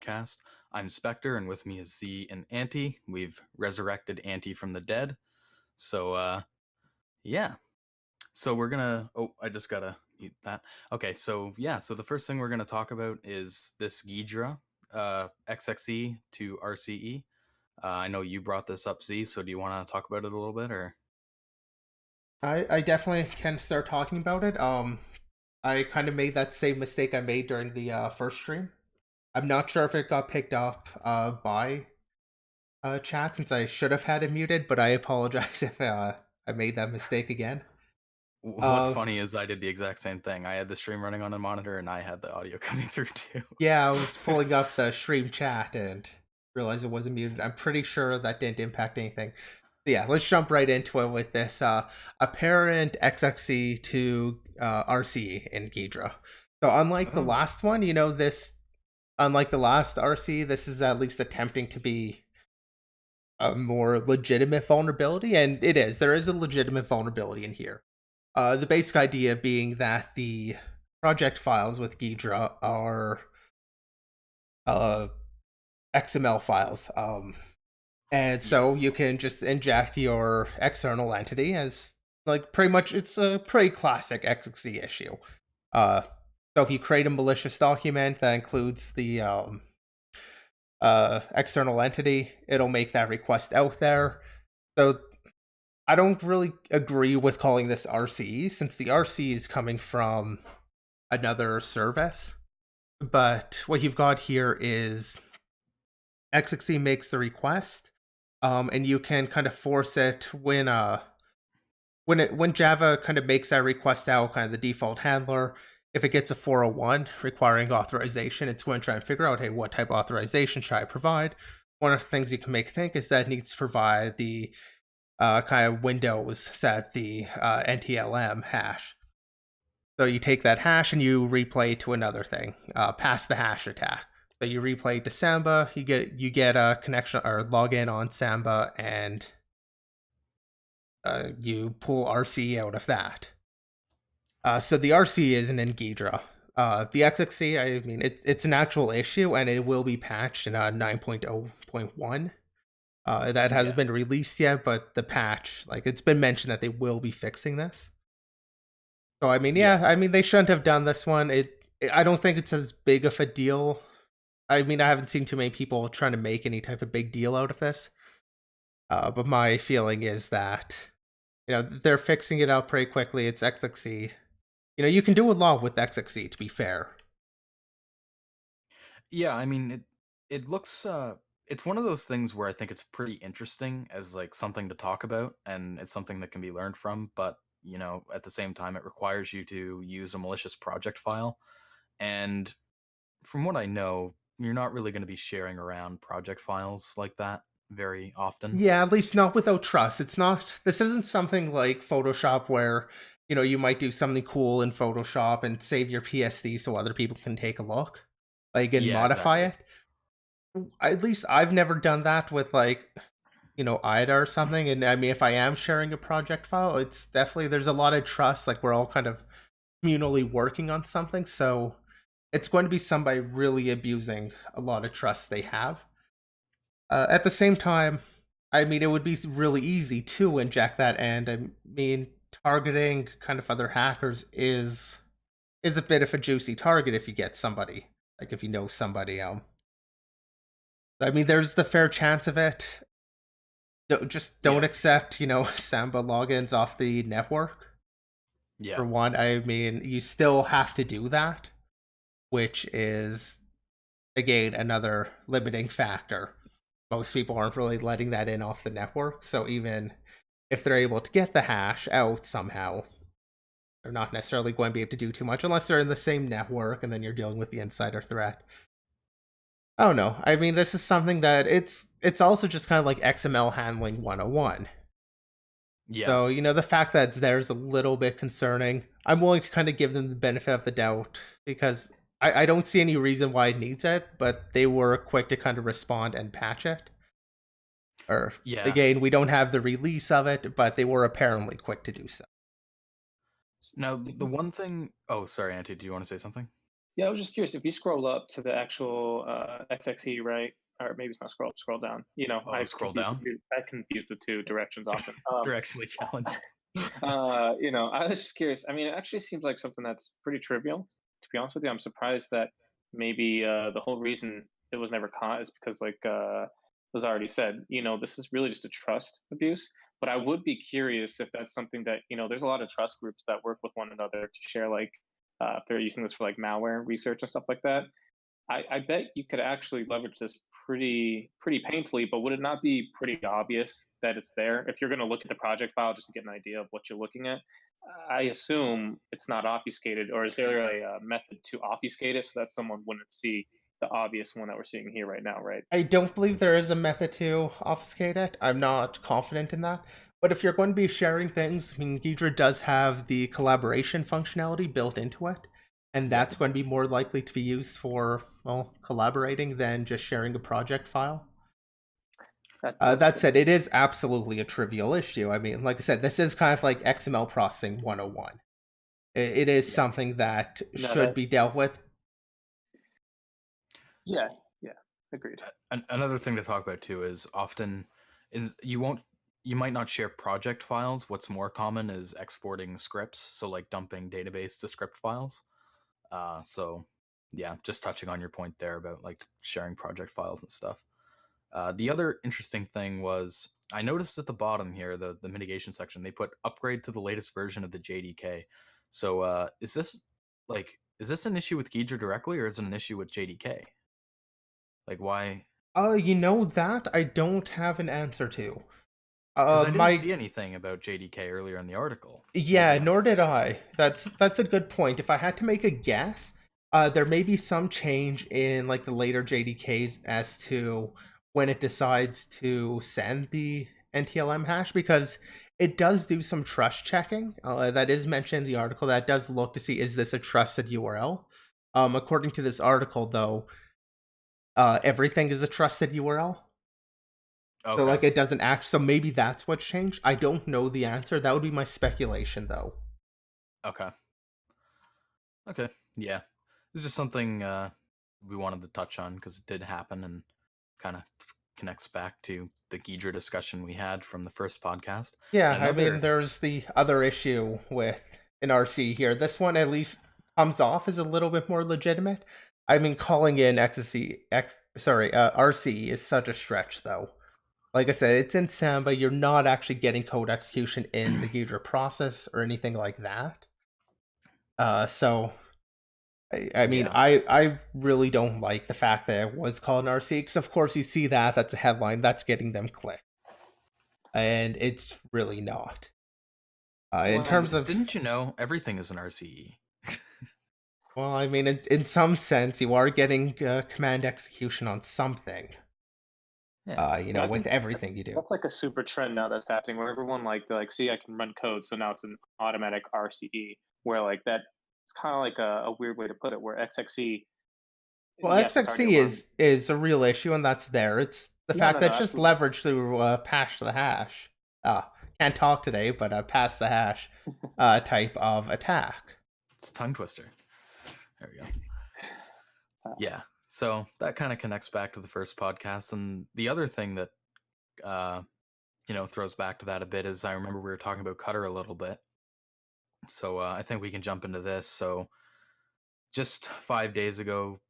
podcast. I'm Spectre, and with me is Z and Auntie. We've resurrected Auntie from the dead. So, yeah. So we're gonna. Oh, I just gotta mute that. Okay, so yeah. So the first thing we're gonna talk about is this Ghidra, XXE to RCE. I know you brought this up, Z. So do you want to talk about it a little bit, or? I definitely can start talking about it. I kind of made that same mistake I made during the first stream. I'm not sure if it got picked up by chat since I should have had it muted, but I apologize if I made that mistake again. What's Uh, funny is I did the exact same thing. I had the stream running on a monitor, and I had the audio coming through too. yeah, I was pulling up the stream chat and realized it wasn't muted. I'm pretty sure that didn't impact anything. So yeah, let's jump right into it with this apparent XXC to RC in Ghidra. So unlike the Oh, last one, unlike the last RC, this is at least attempting to be a more legitimate vulnerability, and it is. There is a legitimate vulnerability in here. The basic idea being that the project files with Ghidra are uh, XML files. And so yes. you can just inject your external entity as like pretty much it's a pretty classic XXC issue. Uh, so if you create a malicious document that includes the external entity, it'll make that request out there. So I don't really agree with calling this RCE since the RC is coming from another service. But what you've got here is XXC makes the request, and you can kind of force it when Java kind of makes that request out, kind of the default handler. If it gets a 401 requiring authorization, it's going to try and figure out, hey, what type of authorization should I provide? One of the things you can make think is that it needs to provide the kind of Windows set the NTLM hash. So you take that hash and you replay to another thing, past the hash attack. So you replay to Samba, you get a connection or login on Samba, and you pull RC out of that. So the RC isn't in Ghidra. The XXC, I mean, it's an actual issue, and it will be patched in 9.0.1. That hasn't Yeah. been released yet, but the patch, like it's been mentioned that they will be fixing this. So I mean, Yeah. yeah, I mean they shouldn't have done this one. I don't think it's as big of a deal. I mean, I haven't seen too many people trying to make any type of big deal out of this. But my feeling is that they're fixing it out pretty quickly. It's XXC. You can do a lot with XXC. To be fair, Yeah, I mean it looks it's one of those things where I think it's pretty interesting as like something to talk about, and it's something that can be learned from, but at the same time it requires you to use a malicious project file. And from what I know, you're not really going to be sharing around project files like that very often. yeah, at least not without trust. It's not. This isn't something like Photoshop where you might do something cool in Photoshop and save your PSD so other people can take a look, like and Yeah, modify exactly. it. At least I've never done that with like IDA or something. And I mean, if I am sharing a project file, it's definitely there's a lot of trust. Like we're all kind of communally working on something, so it's going to be somebody really abusing a lot of trust they have. At the same time, I mean, it would be really easy to inject that, and I mean, targeting kind of other hackers is a bit of a juicy target if you get somebody like if you know somebody. I mean, there's the fair chance of it. Just don't Yeah. accept, Samba logins off the network. Yeah. For one, I mean, you still have to do that, which is again another limiting factor. Most people aren't really letting that in off the network, so even if they're able to get the hash out somehow, they're not necessarily going to be able to do too much unless they're in the same network and then you're dealing with the insider threat. I don't know. I mean, this is something that it's also just kind of like XML handling 101. Yeah. So, the fact that it's there is a little bit concerning. I'm willing to kind of give them the benefit of the doubt because I don't see any reason why it needs it, but they were quick to kind of respond and patch it. Or, Yeah. again, we don't have the release of it, but they were apparently quick to do so. Now, the one thing. Oh, sorry, Auntie. Do you want to say something? Yeah, I was just curious if you scroll up to the actual XXE, right? Or maybe it's not scroll down. Oh, scroll down. I confuse the two directions often. Directionally challenged. I was just curious. I mean, it actually seems like something that's pretty trivial. To be honest with you, I'm surprised that maybe the whole reason it was never caught is because, like was already said, this is really just a trust abuse. But I would be curious if that's something that there's a lot of trust groups that work with one another to share, like if they're using this for like malware research and stuff like that. I bet you could actually leverage this pretty painfully, but would it not be pretty obvious that it's there if you're going to look at the project file just to get an idea of what you're looking at? I assume it's not obfuscated, or is there a method to obfuscate it so that someone wouldn't see the obvious one that we're seeing here right now, right? I don't believe there is a method to obfuscate it. I'm not confident in that. But if you're going to be sharing things, I mean, Ghidra does have the collaboration functionality built into it, and that's going to be more likely to be used for, well, collaborating than just sharing a project file. That said, it is absolutely a trivial issue. I mean, like I said, this is kind of like XML processing 101. It is something that should be dealt with. Yeah, agreed. Another thing to talk about too is often is you might not share project files. What's more common is exporting scripts, so like dumping database to script files. So yeah, just touching on your point there about like sharing project files and stuff. The other interesting thing was I noticed at the bottom here, the mitigation section, they put upgrade to the latest version of the JDK. So is this an issue with Ghidra directly, or is it an issue with JDK? Like why? That I don't have an answer to. Because I didn't see anything about JDK earlier in the article. Yeah, nor did I. That's a good point. If I had to make a guess, there may be some change in like the later JDKs as to when it decides to send the NTLM hash, because it does do some trust checking. That is mentioned in the article. That does look to see, is this a trusted URL? According to this article, though, everything is a trusted URL. Okay. So like it doesn't act. So maybe that's what's changed. I don't know the answer. That would be my speculation, though. Okay. Yeah, it's just something we wanted to touch on because it did happen and kind of connects back to the Ghidra discussion we had from the first podcast. Yeah, I mean, there's the other issue with an RC here. This one at least comes off as a little bit more legitimate. I mean, calling in RC is such a stretch, though. Like I said, it's in Samba. You're not actually getting code execution in the Ghidra process or anything like that. So I mean, yeah. I really don't like the fact that it was called an RC, because of course you see that's a headline that's getting them clicked, and it's really not. In terms of, didn't you know everything is an RCE? Well, I mean, in some sense, you are getting command execution on something. Yeah. With everything you do. That's like a super trend now that's happening, where everyone they're like, see, I can run code, so now it's an automatic RCE, where like that. It's kind of like a weird way to put it, where XXE. Well, yes, XXE is a real issue, and that's there. It's the fact that it's just leveraged through pass the hash. Can't talk today, but pass the hash type of attack. It's a tongue twister. There we go. Yeah, so that kind of connects back to the first podcast, and the other thing that throws back to that a bit is I remember we were talking about Cutter a little bit. So I think we can jump into this. So just 5 days ago,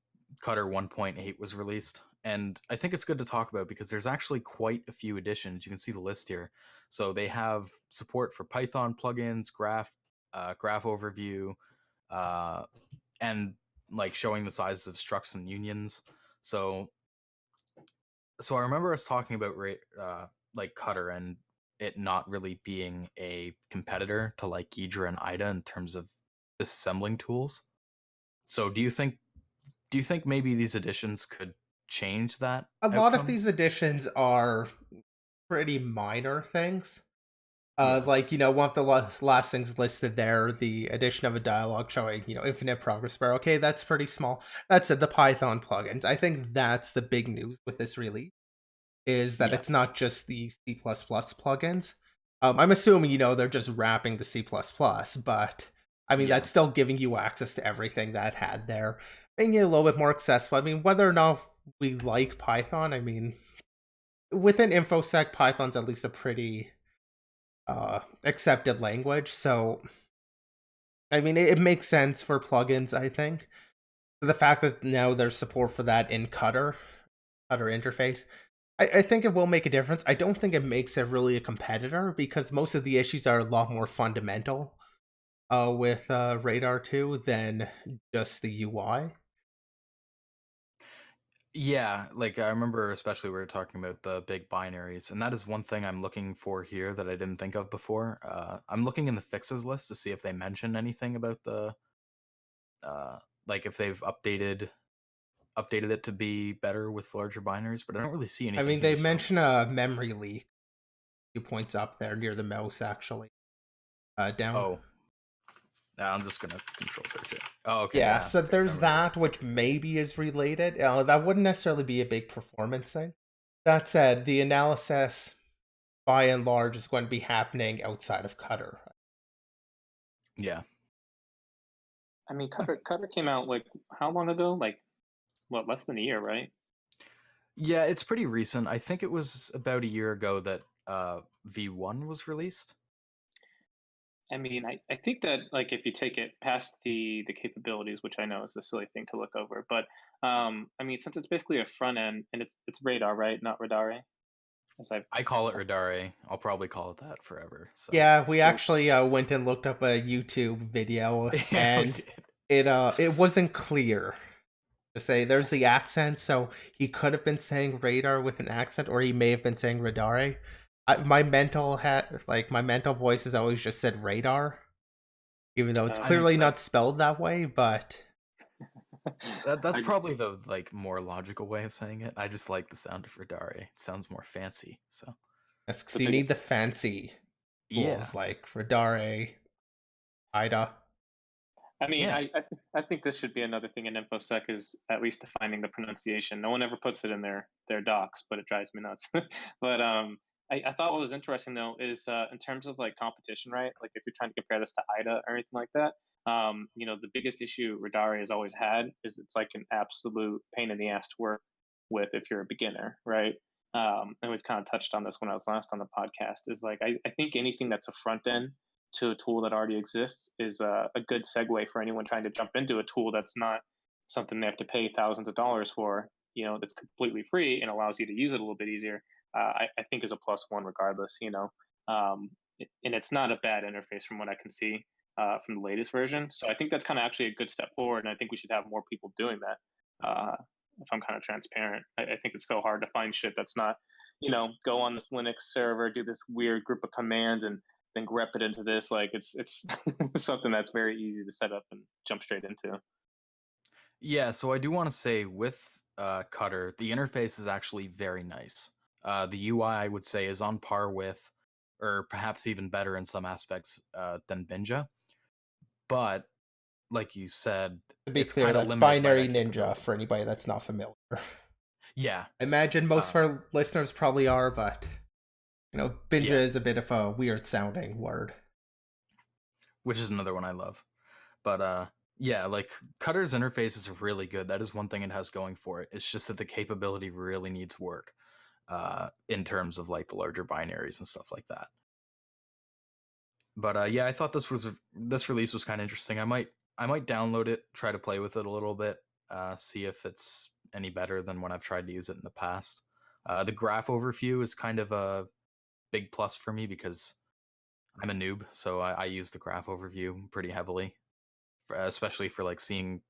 Cutter 1.8 was released. And I think it's good to talk about because there's actually quite a few additions. You can see the list here. So they have support for Python plugins, graph overview, and like showing the sizes of structs and unions. So I remember us talking about like Cutter and it not really being a competitor to like Ghidra and IDA in terms of disassembling tools. So do you think maybe these additions could change that? A lot of these additions are pretty minor things. Like, one of the last things listed there, the addition of a dialog showing, infinite progress bar. Okay, that's pretty small. That said, the Python plugins, I think that's the big news with this release, is that it's not just the C++ plugins. I'm assuming, they're just wrapping the C++, but I mean, Yeah. that's still giving you access to everything that had there, making it a little bit more accessible. I mean, whether or not we like Python, I mean, within InfoSec, Python's at least a pretty accepted language. So, I mean, it makes sense for plugins, I think. The fact that now there's support for that in Cutter interface, I think it will make a difference. I don't think it makes it really a competitor because most of the issues are a lot more fundamental with Radar 2 than just the UI. Yeah, like I remember especially we were talking about the big binaries, and that is one thing I'm looking for here that I didn't think of before. I'm looking in the fixes list to see if they mention anything about the like if they've updated it to be better with larger binaries, but I don't really see I anything mean, they here. So, mention a memory leak. 2 points up there near the mouse, actually. Down. oh, I'm just gonna control search it. Oh, okay, Yeah, yeah, so fixed there's memory leak. that, which maybe is related. That wouldn't necessarily be a big performance thing. That said, the analysis, by and large, is going to be happening outside of Cutter. Yeah, I mean, Cutter came out like how long ago? Like what, less than a year, right? yeah, it's pretty recent. I think it was about a year ago that V1 was released. I mean, I think that like if you take it past the capabilities, which I know is a silly thing to look over, but I mean, since it's basically a front end and it's radar, right? Not radare, as I've I call it Radare. I'll probably call it that forever. So Yeah, we so actually went and looked up a YouTube video, yeah, we and did. it wasn't clear to say there's the accent, so he could have been saying radar with an accent, or he may have been saying radare. My mental voice has always just said radar, even though it's I mean, clearly not spelled that way. But That's I, probably the like more logical way of saying it. I just like the sound of Radare. It sounds more fancy. So that's because the you need biggest the fancy yeah, tools like radare, ida. I mean, yeah, I think this should be another thing in InfoSec is at least defining the pronunciation. No one ever puts it in their docs, but it drives me nuts. But I thought what was interesting though is in terms of like competition, right? Like if you're trying to compare this to IDA or anything like that, the biggest issue Radari has always had is it's like an absolute pain in the ass to work with if you're a beginner, right? And we've kind of touched on this when I was last on the podcast. Is like I think anything that's a front end to a tool that already exists is a good segue for anyone trying to jump into a tool that's not something they have to pay thousands of dollars for, that's completely free and allows you to use it a little bit easier. I think is a plus one regardless, and it's not a bad interface from what I can see from the latest version. So I think that's kind of actually a good step forward, and I think we should have more people doing that. If I'm kind of transparent, I think it's so hard to find shit that's not, go on this Linux server, do this weird group of commands, and then grep it into this. Like it's something that's very easy to set up and jump straight into. yeah. So I do want to say with Cutter, the interface is actually very nice. The UI I would say is on par with, or perhaps even better in some aspects than Binja. But like you said, To be it's clear, kind of that's limited by Binary that Ninja capability. for anybody that's not familiar. Yeah, I imagine most uh, of our listeners probably are, but Binja yeah, is a bit of a weird sounding word. which is another one I love. But yeah, like Cutter's interface is really good. That is one thing it has going for it. It's just that the capability really needs work in terms of like the larger binaries and stuff like that. But yeah, I thought this release was kind of interesting. I might download it, try to play with it a little bit, see if it's any better than when I've tried to use it in the past. The graph overview is kind of a big plus for me because I'm a noob, so I use the graph overview pretty heavily, especially for like seeing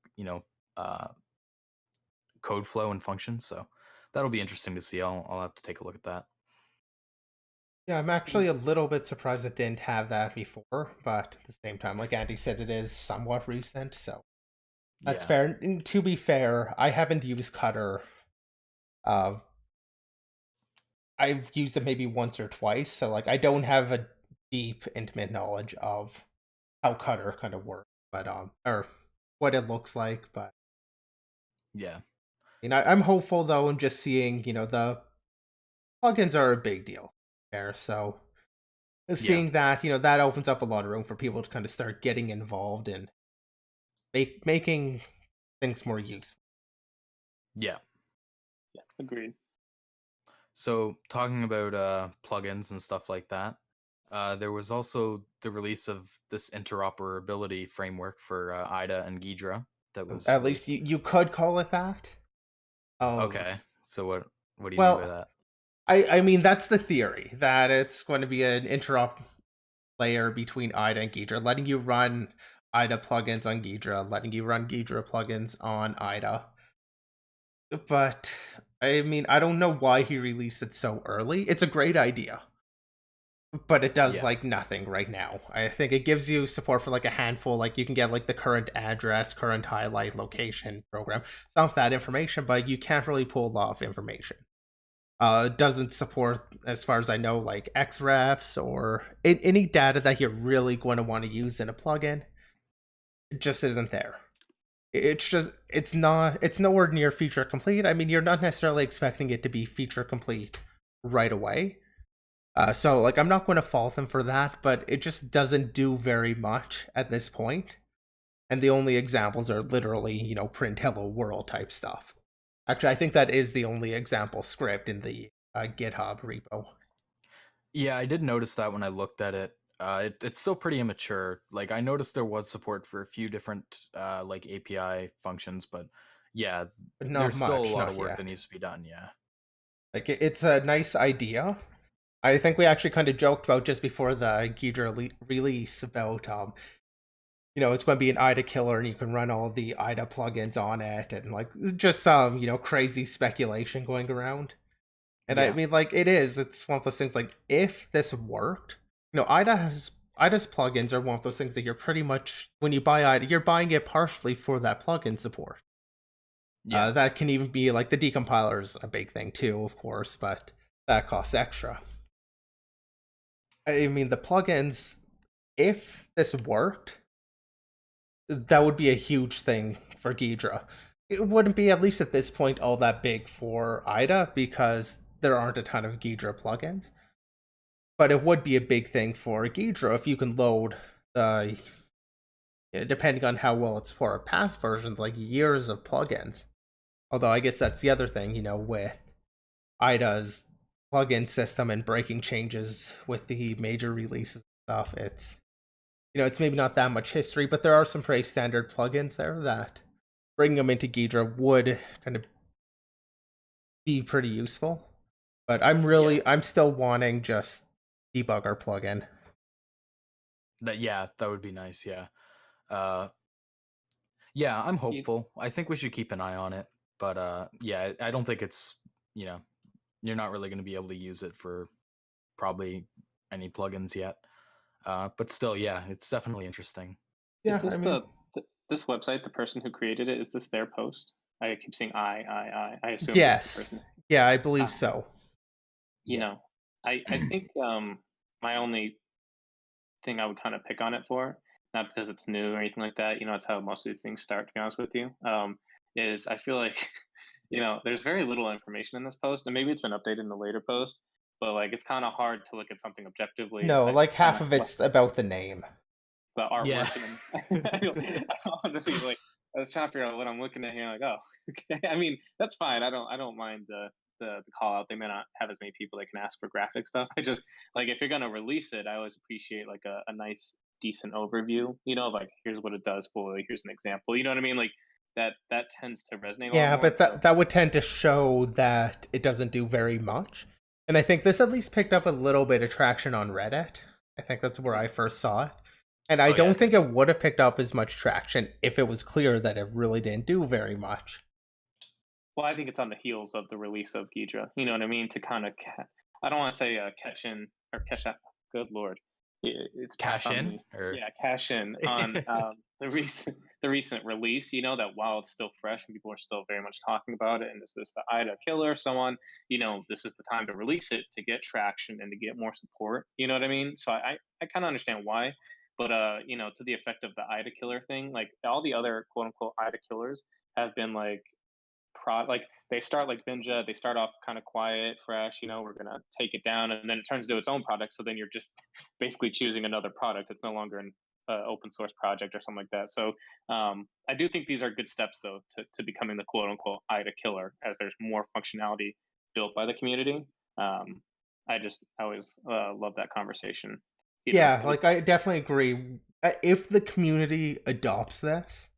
uh, code flow and functions. So that'll be interesting to see. I'll have to take a look at that. Yeah, I'm actually a little bit surprised it didn't have that before, but at the same time, like Andy said, it is somewhat recent, so that's Yeah, fair. And to be fair, I haven't used Cutter. Uh, I've used it maybe once or twice, so like I don't have a deep, intimate knowledge of how Cutter kind of works, but or what it looks like. But yeah, I'm hopeful though, and just seeing the plugins are a big deal there, so seeing that, that opens up a lot of room for people to kind of start getting involved in making things more useful. Yeah. Yeah, agreed. So talking about plugins and stuff like that, there was also the release of this interoperability framework for IDA and Ghidra that was At least released. you could call it that. Okay. So what do you mean by Well, that? I mean that's the theory, that it's going to be an interop layer between IDA and Ghidra, letting you run IDA plugins on Ghidra, letting you run Ghidra plugins on IDA. But I mean, I don't know why he released it so early. It's a great idea, but it does Yeah. like nothing right now. I think it gives you support for like a handful, like you can get like the current address, current highlight, location, program, some of that information, but you can't really pull a lot of information. It doesn't support, as far as I know, like XREFs or any data that you're really going to want to use in a plugin. It just isn't there. It's nowhere near feature complete. I mean, you're not necessarily expecting it to be feature complete right away. So like I'm not going to fault them for that, but it just doesn't do very much at this point. And the only examples are literally, print hello world type stuff. Actually, I think that is the only example script in the GitHub repo. Yeah, I did notice that when I looked at it. It's still pretty immature. Like I noticed there was support for a few different like API functions, but yeah, But not there's still a much, lot of not work that yet. needs to be done. Yeah. Like it's a nice idea. I think we actually kind of joked about just before the Ghidra release about it's going to be an IDA killer and you can run all the IDA plugins on it, and like just some, crazy speculation going around. And I Yeah. mean, like it's one of those things, like if this worked, IDA's plugins are one of those things that you're pretty much, when you buy IDA, you're buying it partially for that plugin support. Yeah. That can even be like the decompiler's a big thing too, of course, but that costs extra. I mean, the plugins, if this worked, that would be a huge thing for Ghidra. It wouldn't be, at least at this point, all that big for IDA because there aren't a ton of Ghidra plugins. But it would be a big thing for Ghidra if you can load the, depending on how well it's for past versions, like years of plugins. Although I guess that's the other thing, with IDA's plugin system and breaking changes with the major releases and stuff. It's maybe not that much history, but there are some pretty standard plugins there that bringing them into Ghidra would kind of be pretty useful. But I'm still wanting just debugger plugin. That would be nice. Yeah. Uh, yeah, I'm hopeful. I think we should keep an eye on it, but yeah, I don't think it's you're not really going to be able to use it for probably any plugins yet. But still, yeah, it's definitely interesting. Is Yeah, this I mean, this website, the person who created it, is this their post? I keep saying I assume this is the yes. person. Yeah, I believe Ah, so. you Yeah. know, I think my only thing I would kind of pick on it for, not because it's new or anything like that. It's how most of these things start. To be honest with you, is I feel like there's very little information in this post, and maybe it's been updated in the later post, but like it's kind of hard to look at something objectively. No, like On half of it's about the name. the Yeah. artwork, and I don't want to be like, I was trying to figure out what I'm looking at here. Like, oh, okay. I mean, that's fine. I don't mind the call out. They may not have as many people that can ask for graphic stuff. I just, like, if you're gonna release it, I always appreciate like a nice decent overview. Of like, here's what it does. Boy, here's an example. You know what I mean? Like that tends to resonate a lot Yeah, more. And but so that would tend to show that it doesn't do very much. And I think this at least picked up a little bit of traction on Reddit. I think that's where I first saw it. And I Oh yeah, don't think it would have picked up as much traction if it was clear that it really didn't do very much. well, I think it's on the heels of the release of Ghidra. You know what I mean? To kind of, I don't want to say catch in or catch up. Good lord, it's back cash on in me. or Yeah, cash in on the recent release. That while it's still fresh and people are still very much talking about it, and is this the IDA killer, so on. This is the time to release it to get traction and to get more support. You know what I mean? So I kind of understand why, but to the effect of the IDA killer thing, like all the other quote unquote IDA killers have been like like they start like Binja, they start off kind of quiet, fresh, we're gonna take it down, and then it turns into its own product. So then you're just basically choosing another product. It's no longer an open source project or something like that. So I do think these are good steps, though, to becoming the quote unquote IDA killer, as there's more functionality built by the community. I always love that conversation. Yeah, like I definitely agree. If the community adopts this,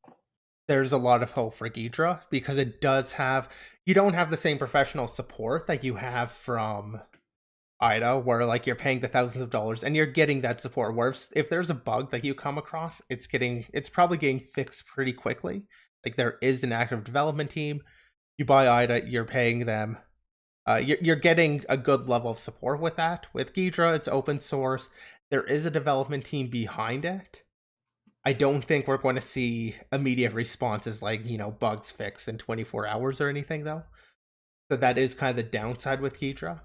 there's a lot of hope for Ghidra, because it does have, you don't have the same professional support that you have from IDA, where like you're paying the thousands of dollars and you're getting that support. Where if there's a bug that you come across, it's probably getting fixed pretty quickly. Like there is an active development team. You buy IDA, you're paying them. You're getting a good level of support with that. With Ghidra, it's open source. There is a development team behind it. I don't think we're going to see immediate responses like, bugs fixed in 24 hours or anything, though. So that is kind of the downside with Ghidra.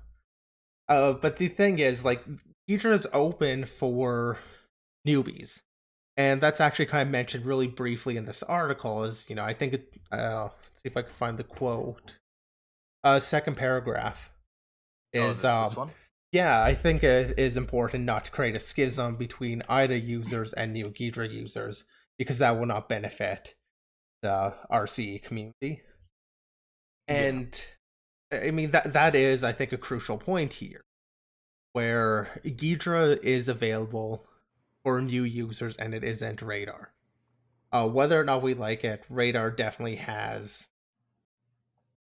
But the thing is, like, Ghidra is open for newbies. And that's actually kind of mentioned really briefly in this article. Is, I think let's see if I can find the quote. Second paragraph is this one? yeah, I think it is important not to create a schism between IDA users and new Ghidra users, because that will not benefit the RCE community. And I mean that is, I think, a crucial point here, where Ghidra is available for new users and it isn't Radar. Whether or not we like it, Radar definitely has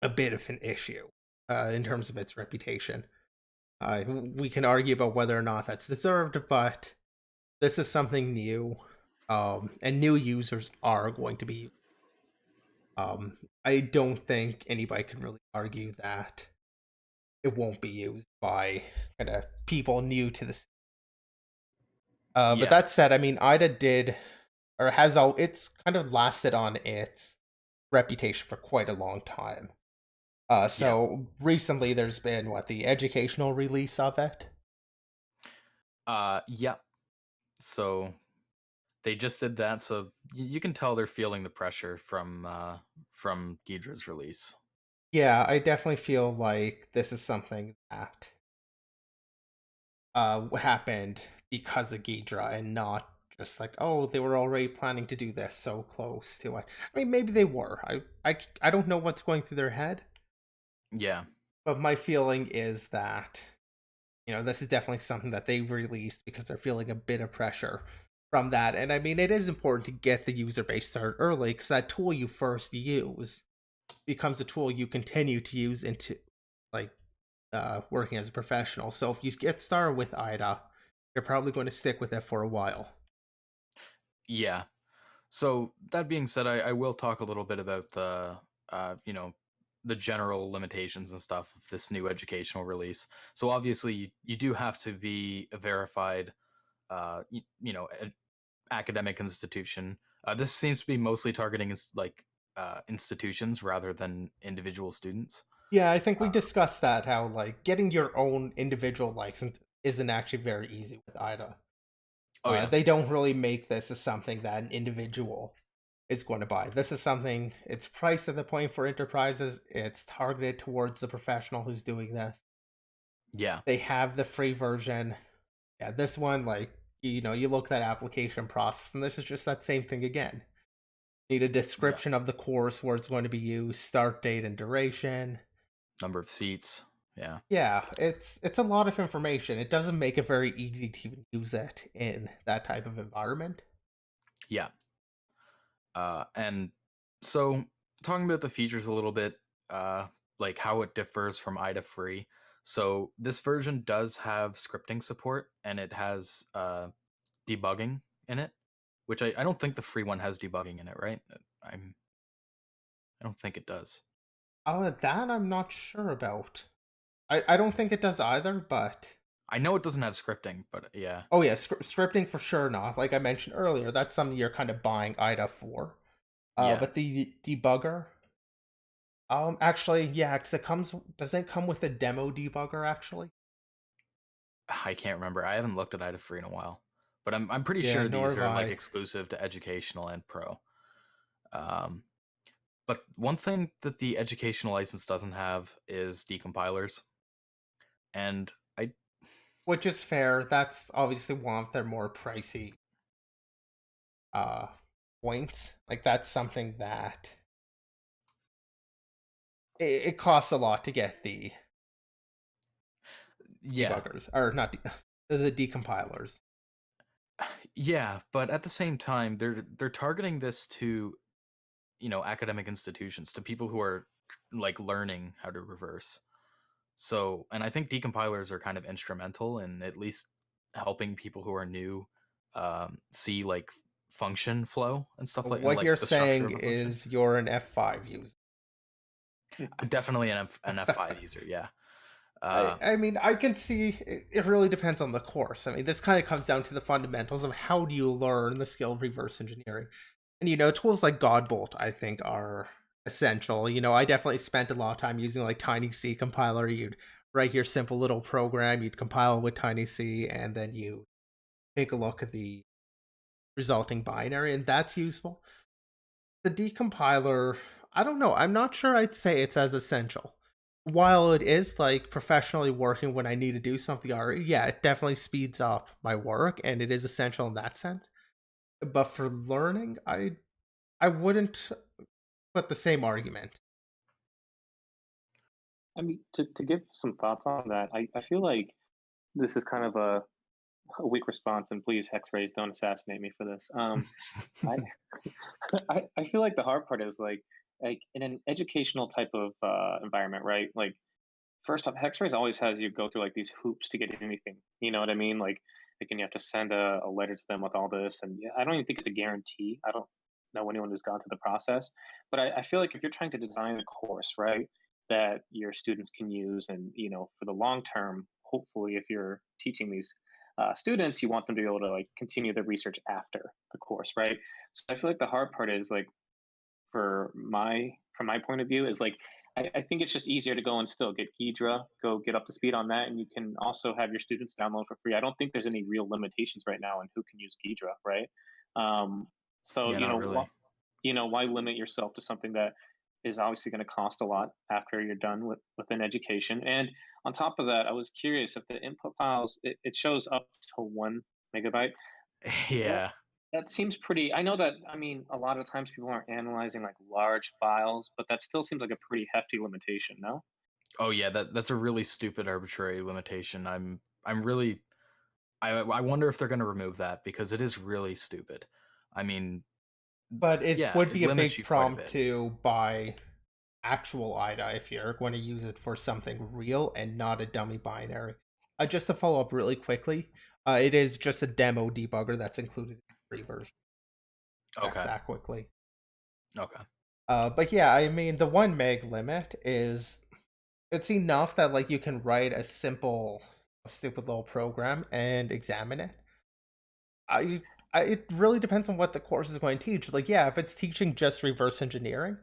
a bit of an issue in terms of its reputation. We can argue about whether or not that's deserved, but this is something new, and new users are going to be. I don't think anybody could really argue that it won't be used by kind of people new to the. But that said, I mean, IDA did, or has, it's kind of lasted on its reputation for quite a long time. So recently there's been the educational release of it. Yeah. So they just did that, so you can tell they're feeling the pressure from Ghidra's release. Yeah, I definitely feel like this is something that happened because of Ghidra, and not just like, oh, they were already planning to do this so close to it. I mean, maybe they were. I don't know what's going through their head. Yeah. But my feeling is that, this is definitely something that they released because they're feeling a bit of pressure from that. And I mean, it is important to get the user base started early, because that tool you first use becomes a tool you continue to use into working as a professional. So if you get started with IDA, you're probably going to stick with it for a while. Yeah. So that being said, I will talk a little bit about the the general limitations and stuff of this new educational release. So obviously you do have to be a verified academic institution. This seems to be mostly targeting institutions rather than individual students. Yeah, I think we discussed that, how getting your own individual license isn't actually very easy with IDA. They don't really make this as something that an individual is going to buy. This is something, it's priced at the point for enterprises. It's targeted towards the professional who's doing this. Yeah. They have the free version. Yeah, this one, you look at that application process, and this is just that same thing again. Need a description of the course, where it's going to be used, start date and duration, number of seats. Yeah. Yeah, it's a lot of information. It doesn't make it very easy to use it in that type of environment. Yeah. And so talking about the features a little bit, like how it differs from IDA free. So this version does have scripting support, and it has debugging in it, which I don't think the free one has debugging in it, right? I don't think it does. That I'm not sure about. I don't think it does either, but I know it doesn't have scripting, but yeah. Oh yeah, scripting for sure not. Like I mentioned earlier, that's something you're kind of buying IDA for. But the debugger, actually, yeah, because does it come with a demo debugger actually? I can't remember. I haven't looked at IDA free in a while, but I'm pretty sure these are exclusive to educational and pro. But one thing that the educational license doesn't have is decompilers. And I Which is fair. That's obviously one of their more pricey uh points. Like that's something that it costs a lot to get the yeah. debuggers, or not the decompilers. Yeah, but at the same time they're targeting this to, academic institutions, to people who are like learning how to reverse. So, and I think decompilers are kind of instrumental in at least helping people who are new see like function flow and stuff like, and What like you're the structure saying of a function. is you're an F5 user. Definitely an F5 user, yeah. I mean, I can see it really depends on the course. I mean, this kind of comes down to the fundamentals of how do you learn the skill of reverse engineering. And, tools like Godbolt, I think, are essential. I definitely spent a lot of time using like Tiny C compiler. You'd write your simple little program, you'd compile with Tiny C, and then you take a look at the resulting binary, and that's useful. The decompiler, I don't know. I'm not sure I'd say it's as essential. While it is like professionally working when I need to do something already, yeah, it definitely speeds up my work and it is essential in that sense. But for learning, I wouldn't put the same argument. I mean, to give some thoughts on that, I feel like this is kind of a weak response, and please, Hex Rays, don't assassinate me for this. I, I feel like the hard part is like in an educational type of environment, right? Like first off, Hex Rays always has you go through like these hoops to get anything. You know what I mean? Like, and you have to send a letter to them with all this, and I don't even think it's a guarantee. I don't know anyone who's gone through the process, but I feel like if you're trying to design a course, right, that your students can use, and for the long term, hopefully, if you're teaching these students, you want them to be able to like continue their research after the course, right? So I feel like the hard part is like from my point of view is like I think it's just easier to go and still get Ghidra, go get up to speed on that, and you can also have your students download for free. I don't think there's any real limitations right now on who can use Ghidra, right? So Yeah, not really. why limit yourself to something that is obviously going to cost a lot after you're done with an education? And on top of that, I was curious if the input files it shows up to 1 megabyte. Is Yeah. that seems pretty. I know that. I mean, a lot of times people aren't analyzing like large files, but that still seems like a pretty hefty limitation. No. Oh yeah, that's a really stupid arbitrary limitation. I'm really I wonder if they're going to remove that because it is really stupid. I mean, But it yeah, would it be a limits big you quite a prompt bit. to buy actual IDA if you're going to use it for something real and not a dummy binary. Just to follow up really quickly, it is just a demo debugger that's included in the free version. Check Okay. that quickly. Okay. But yeah, I mean the 1 meg limit is it's enough that like you can write a simple, stupid little program and examine it. It really depends on what the course is going to teach. Like, yeah, if it's teaching just reverse engineering,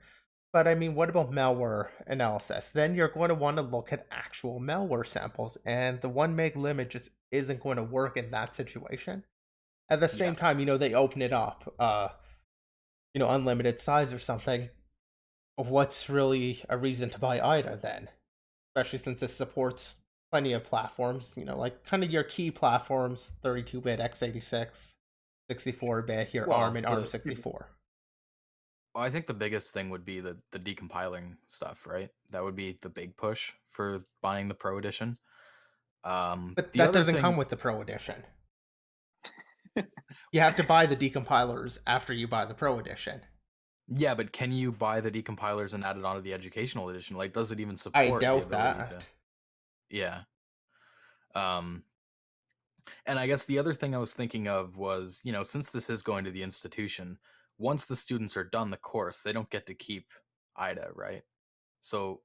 but I mean, what about malware analysis? Then you're going to want to look at actual malware samples, and the 1 meg limit just isn't going to work in that situation. At the Yeah. same time, they open it up, unlimited size or something. What's really a reason to buy IDA then? Especially since it supports plenty of platforms, like kind of your key platforms, 32-bit x86, 64-bit, your ARM Well, and ARM64. I think the biggest thing would be the decompiling stuff, right? That would be the big push for buying the Pro Edition. But The that other doesn't come thing, with the Pro Edition. You have to buy the decompilers after you buy the Pro Edition. yeah, but can you buy the decompilers and add it onto the educational edition? Like, does it even I support the doubt ability to? that. Yeah. Um, and I guess the other thing I was thinking of was, since this is going to the institution, once the students are done the course, they don't get to keep IDA, right? So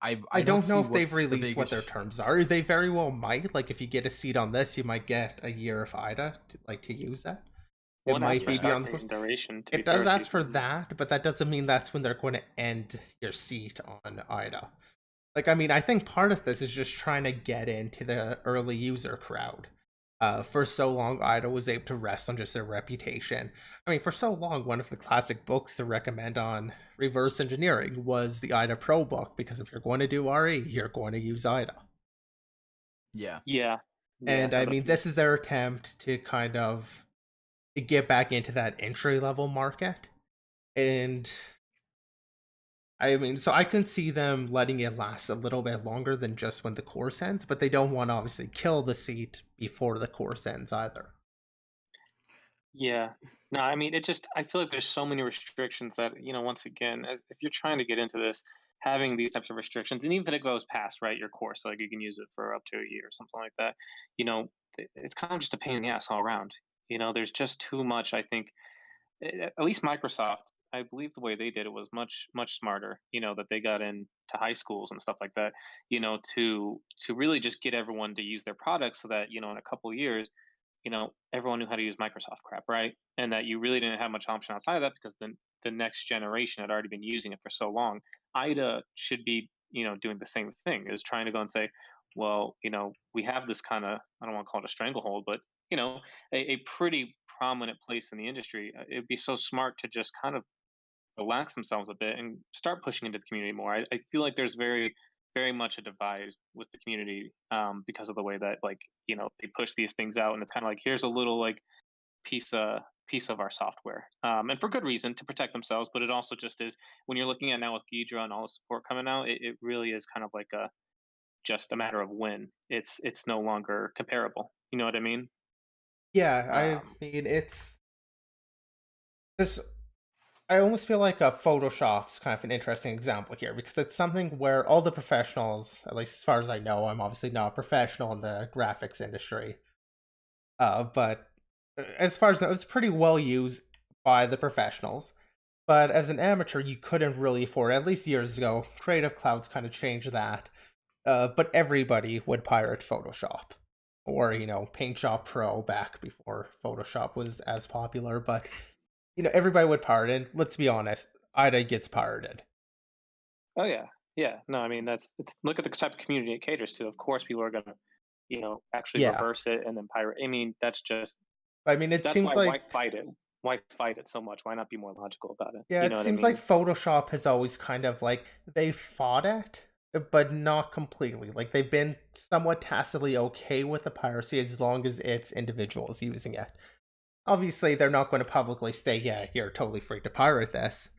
I I don't don't know see if what they've the released big what their issue. terms are. They very well might. Like, if you get a seat on this, you might get a year of IDA to use that. It One asks might for be Yeah. beyond start the date course. and duration. To be It fair does with ask you. for that, but that doesn't mean that's when they're going to end your seat on IDA. Like, I mean, I think part of this is just trying to get into the early user crowd. For so long, IDA was able to rest on just their reputation. I mean, for so long, one of the classic books to recommend on reverse engineering was the IDA Pro book, because if you're going to do RE, you're going to use IDA. Yeah. Yeah. And No, I mean, this is their attempt to kind of get back into that entry level market. And I mean, so I can see them letting it last a little bit longer than just when the course ends, but they don't want to obviously kill the seat before the course ends either. Yeah. No, I mean, I feel like there's so many restrictions that, once again, if you're trying to get into this, having these types of restrictions, and even if it goes past, right, your course, like you can use it for up to a year or something like that, it's kind of just a pain in the ass all around. There's just too much, I think, at least Microsoft, I believe the way they did it was much, much smarter, that they got into high schools and stuff like that, to really just get everyone to use their products so that, in a couple of years, everyone knew how to use Microsoft crap, right? And that you really didn't have much option outside of that because the next generation had already been using it for so long. IDA should be, doing the same thing, is trying to go and say, well, we have this kind of, I don't want to call it a stranglehold, but a pretty prominent place in the industry. It'd be so smart to just kind of relax themselves a bit and start pushing into the community more. I feel like there's very, very much a divide with the community, because of the way that, like, they push these things out, and it's kind of like, here's a little like piece piece of our software, and for good reason, to protect themselves. But it also just is, when you're looking at now with Ghidra and all the support coming out, it really is kind of like just a matter of when it's no longer comparable. You know what I mean? Yeah, I Um, mean, it's this. I almost feel like Photoshop's kind of an interesting example here, because it's something where all the professionals, at least as far as I know, I'm obviously not a professional in the graphics industry, but as far as I know, it's pretty well used by the professionals. But as an amateur, you couldn't really afford, at least years ago, Creative Cloud's kind of changed that. But everybody would pirate Photoshop. Or, Paint Shop Pro back before Photoshop was as popular. But, everybody would pirate it. And let's be honest, IDA gets pirated. oh yeah, yeah. No, I mean, it's look at the type of community it caters to. Of course, people are gonna, actually Yeah. reverse it and then pirate. I mean, I mean, it that's seems why like, fight it? Why fight it so much? Why not be more logical about it? yeah, You it know what I seems like mean? Photoshop has always kind of like, they fought it, but not completely. Like, they've been somewhat tacitly okay with the piracy as long as it's individuals using it. Obviously, they're not going to publicly say, yeah, you're totally free to pirate this.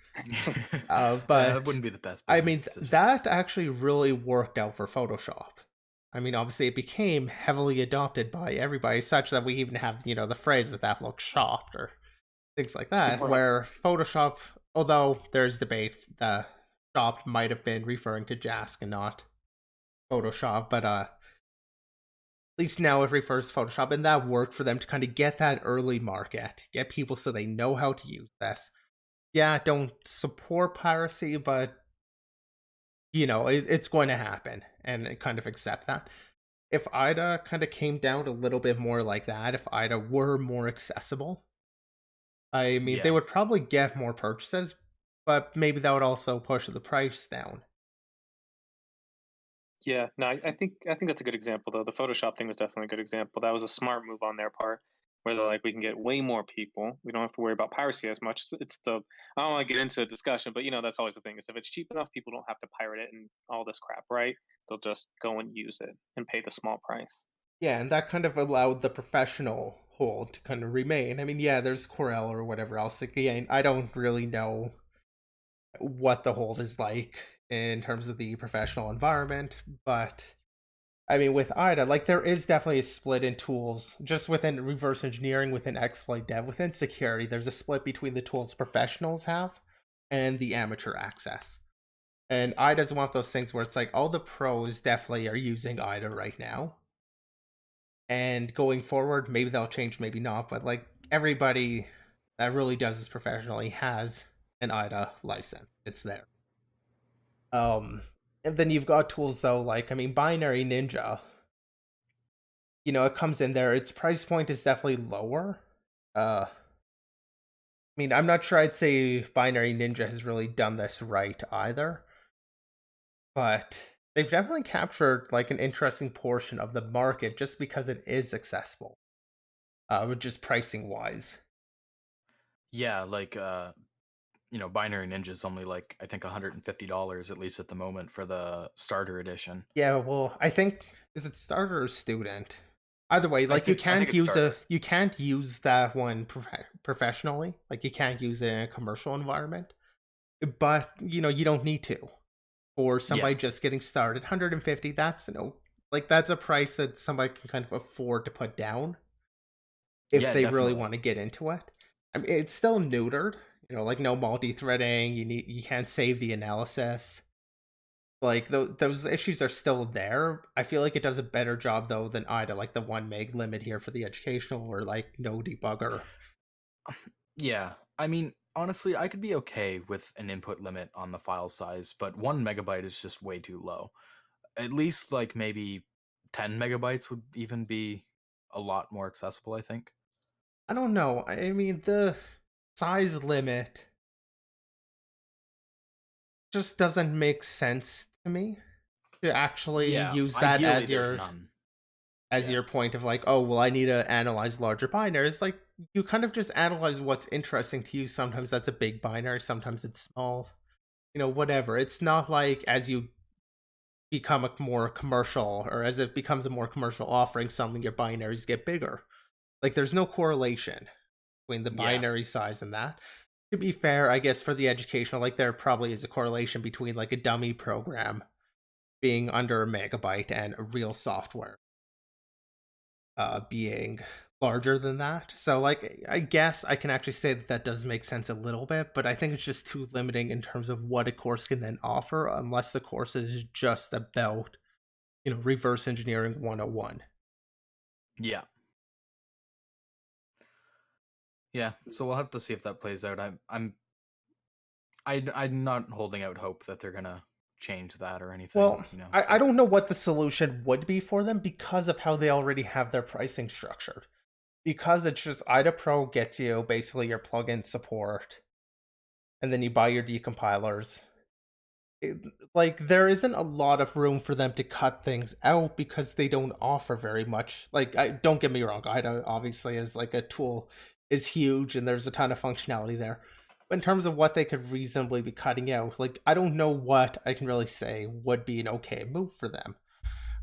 That But wouldn't be the best I business mean, decision. that actually really worked out for Photoshop. I mean, obviously, it became heavily adopted by everybody, such that we even have, the phrase that looks shopped or things like that, Right. where Photoshop, although there's debate, the shopped might have been referring to Jask and not Photoshop, but at least now it refers to Photoshop, and that worked for them to kind of get that early market, get people so they know how to use this. Yeah, don't support piracy, but it's going to happen, and kind of accept that. If IDA kind of came down a little bit more like that, if IDA were more accessible, I mean, they Yeah. would probably get more purchases, but maybe that would also push the price down. Yeah. No, I think that's a good example though. The Photoshop thing was definitely a good example. That was a smart move on their part, where they're like, we can get way more people. We don't have to worry about piracy as much. It's the I don't want to get into a discussion, but that's always the thing, is if it's cheap enough, people don't have to pirate it and all this crap, right? They'll just go and use it and pay the small price. Yeah, and that kind of allowed the professional hold to kind of remain. I mean, yeah, there's Corel or whatever else. Again, I don't really know what the hold is like in terms of the professional environment, but I mean, with IDA, like, there is definitely a split in tools. Just within reverse engineering, within exploit dev, within security, there's a split between the tools professionals have and the amateur access. And IDA's one of those things where it's like all the pros definitely are using IDA right now. And going forward, maybe they'll change, maybe not, but like everybody that really does this professionally has an IDA license. It's there. Um, and then you've got tools though, like, I mean, Binary Ninja, it comes in there. Its price point is definitely lower. I mean, I'm not sure I'd say Binary Ninja has really done this right either, but they've definitely captured like an interesting portion of the market just because it is accessible. just pricing wise. Yeah, like Binary Ninja is only like I think $150 at least at the moment for the starter edition. Yeah, well, I think is it starter or student? Either way, I like think it's starter. you can't use that one professionally. Like you can't use it in a commercial environment. But you don't need to. For Yeah, somebody just getting started, 150. That's like that's a price that somebody can kind of afford to put down if yeah, they really definitely. want to get into it. I mean, it's still neutered. Like no multi-threading. You can't save the analysis. Like those issues are still there. I feel like it does a better job though than IDA, like the 1 meg limit here for the educational, or like no debugger. Yeah, I mean, honestly, I could be okay with an input limit on the file size, but 1 megabyte is just way too low. At least like maybe 10 megabytes would even be a lot more accessible, I think. I don't know. I mean, the size limit just doesn't make sense to me to actually Yeah, use that ideally there's none. as Yeah. your point of like, oh well, I need to analyze larger binaries. Like you kind of just analyze what's interesting to you. Sometimes that's a big binary, sometimes it's small. Whatever. It's not like as you become a more commercial, or as it becomes a more commercial offering, suddenly your binaries get bigger. Like there's no correlation between the Yeah. binary size and that. To be fair, I guess for the educational, like there probably is a correlation between like a dummy program being under a megabyte and a real software being larger than that. So like I guess I can actually say that that does make sense a little bit, but I think it's just too limiting in terms of what a course can then offer, unless the course is just about reverse engineering 101. Yeah. Yeah. So we'll have to see if that plays out. I'm not holding out hope that they're gonna change that or anything, Well, you know. I But don't know what the solution would be for them because of how they already have their pricing structured. Because it's just IDA Pro gets you basically your plugin support, and then you buy your decompilers. Like there isn't a lot of room for them to cut things out because they don't offer very much. Like don't get me wrong, IDA obviously is like a tool is huge and there's a ton of functionality there. But in terms of what they could reasonably be cutting out, like I don't know what I can really say would be an okay move for them.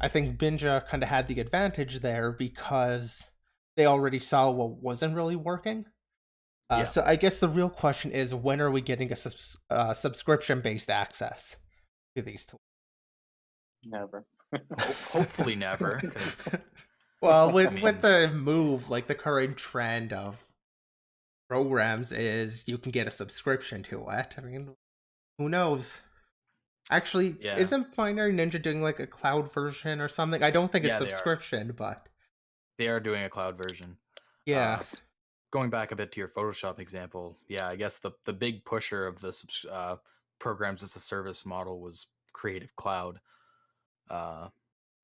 I think Binja kind of had the advantage there because they already saw what wasn't really working. yeah. So I guess the real question is, when are we getting a subscription-based access to these tools? Never. Hopefully never, because Well, I with mean, the move, like the current trend of programs is you can get a subscription to it. I mean, who knows? Actually, yeah, isn't Binary Ninja doing like a cloud version or something? I don't think it's yeah, they are. subscription, but They are doing a cloud version. yeah. Uh, Going back a bit to your Photoshop example, yeah, I guess the big pusher of this programs as a service model was Creative Cloud. Uh,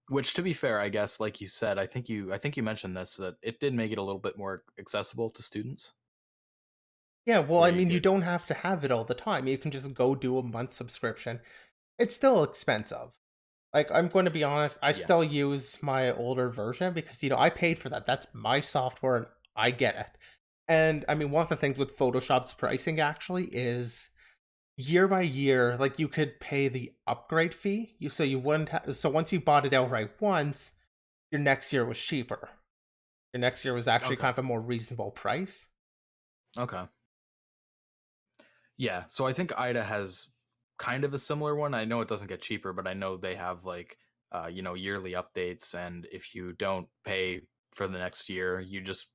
which, to be fair, I guess, like you said, I think you mentioned this, that it did make it a little bit more accessible to students, Yeah, well, I where you mean, you could, don't have to have it all the time. You can just go do a month subscription. It's still expensive. Like, I'm going to be honest, I yeah, still use my older version because, I paid for that. That's my software and I get it. And I mean, one of the things with Photoshop's pricing actually is year by year, like you could pay the upgrade fee. You wouldn't so once you bought it outright once, your next year was cheaper. Your next year was actually okay, kind of a more reasonable price. okay, yeah. So I think IDA has kind of a similar one. I know it doesn't get cheaper, but I know they have like yearly updates, and if you don't pay for the next year, you just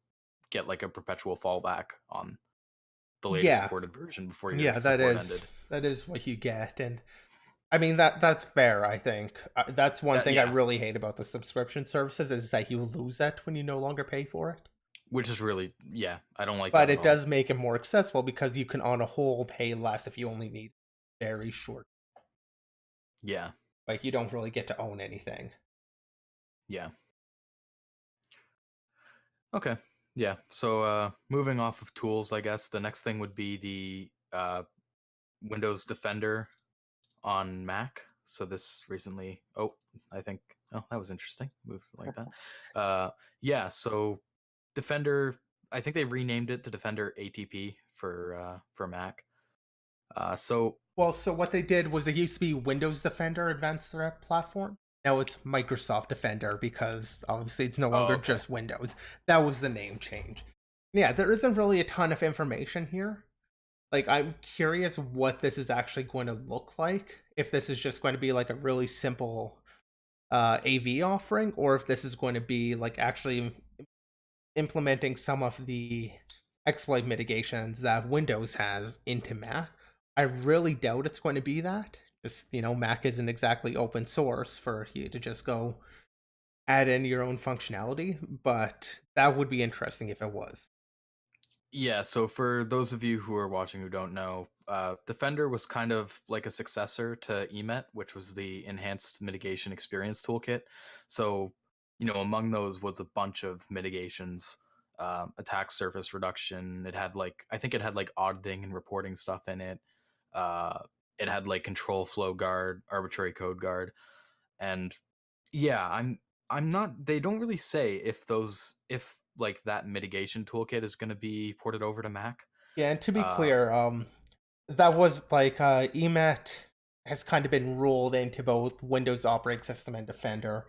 get like a perpetual fallback on the latest Yeah, supported version before your yeah, support ended. that is what you get, and I mean that's fair. I think that's one thing I Yeah, really hate about the subscription services is that you lose it when you no longer pay for it. which is really, yeah, I don't like But that at it all. does make it more accessible because you can, on a whole, pay less if you only need very short. Yeah, Like you don't really get to own anything. yeah. Okay. Yeah. So moving off of tools, I guess the next thing would be the Windows Defender on Mac. So this recently, I think, oh, that was interesting. Move like that. Yeah. So Defender, I think they renamed it to Defender ATP for Mac. So Well, so what they did was it used to be Windows Defender Advanced Threat Platform. Now it's Microsoft Defender because obviously it's no longer okay. just Windows. That was the name change. Yeah, there isn't really a ton of information here. Like, I'm curious what this is actually going to look like. If this is just going to be like a really simple AV offering, or if this is going to be like actually implementing some of the exploit mitigations that Windows has into Mac. I really doubt it's going to be that. Just, Mac isn't exactly open source for you to just go add in your own functionality, but that would be interesting if it was. Yeah, so for those of you who are watching who don't know, Defender was kind of like a successor to EMET, which was the Enhanced Mitigation Experience Toolkit. So, among those was a bunch of mitigations, attack surface reduction. I think it had like auditing and reporting stuff in it. Uh, it had like control flow guard, arbitrary code guard, and yeah, I'm not. They don't really say if like that mitigation toolkit is going to be ported over to Mac. Yeah, and to be Uh, clear, that was like EMET has kind of been rolled into both Windows operating system and Defender.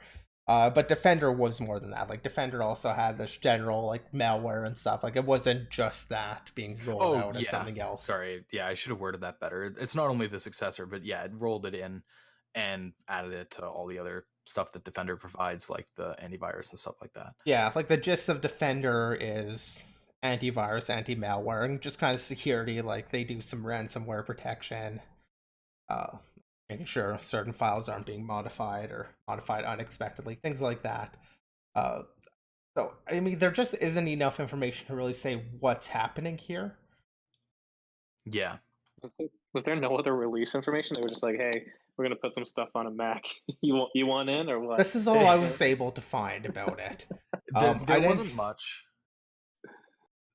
But Defender was more than that. Like Defender also had this general like malware and stuff. Like it wasn't just that being rolled oh out as yeah, something else. sorry. Yeah, I should have worded that better. It's not only the successor, but yeah, it rolled it in and added it to all the other stuff that Defender provides, like the antivirus and stuff like that. Yeah, like the gist of Defender is antivirus, anti-malware, and just kind of security. Like they do some ransomware protection, uh, making sure certain files aren't being modified or modified unexpectedly, things like that. Uh, so I mean, there just isn't enough information to really say what's happening here. Yeah. Was there no other release information? They were just like, "Hey, we're gonna put some stuff on a Mac. You want in or what?" This is all I was able to find about it. There I wasn't didn't. much.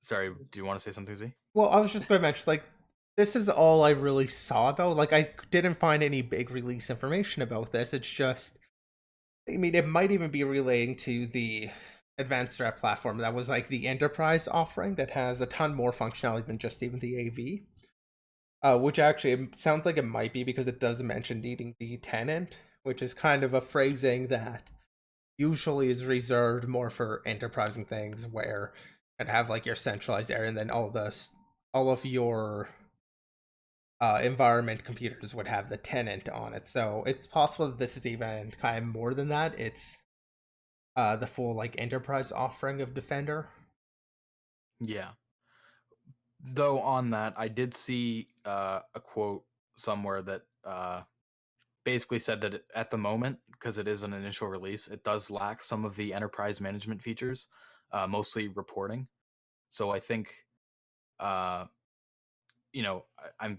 Sorry, do you want to say something, Z? Well, I was just going to mention, like, this is all I really saw about. Like, I didn't find any big release information about this. It's just, I mean, it might even be relating to the advanced threat platform that was like the enterprise offering that has a ton more functionality than just even the AV. Which actually it sounds like it might be because it does mention needing the tenant, which is kind of a phrasing that usually is reserved more for enterprising things where it have like your centralized area and then all of your environment computers would have the tenant on it. So it's possible that this is even kind of more than that. It's the full like enterprise offering of Defender. Yeah. Though on that, I did see a quote somewhere that basically said that at the moment, because it is an initial release, it does lack some of the enterprise management features, mostly reporting. So I think, uh,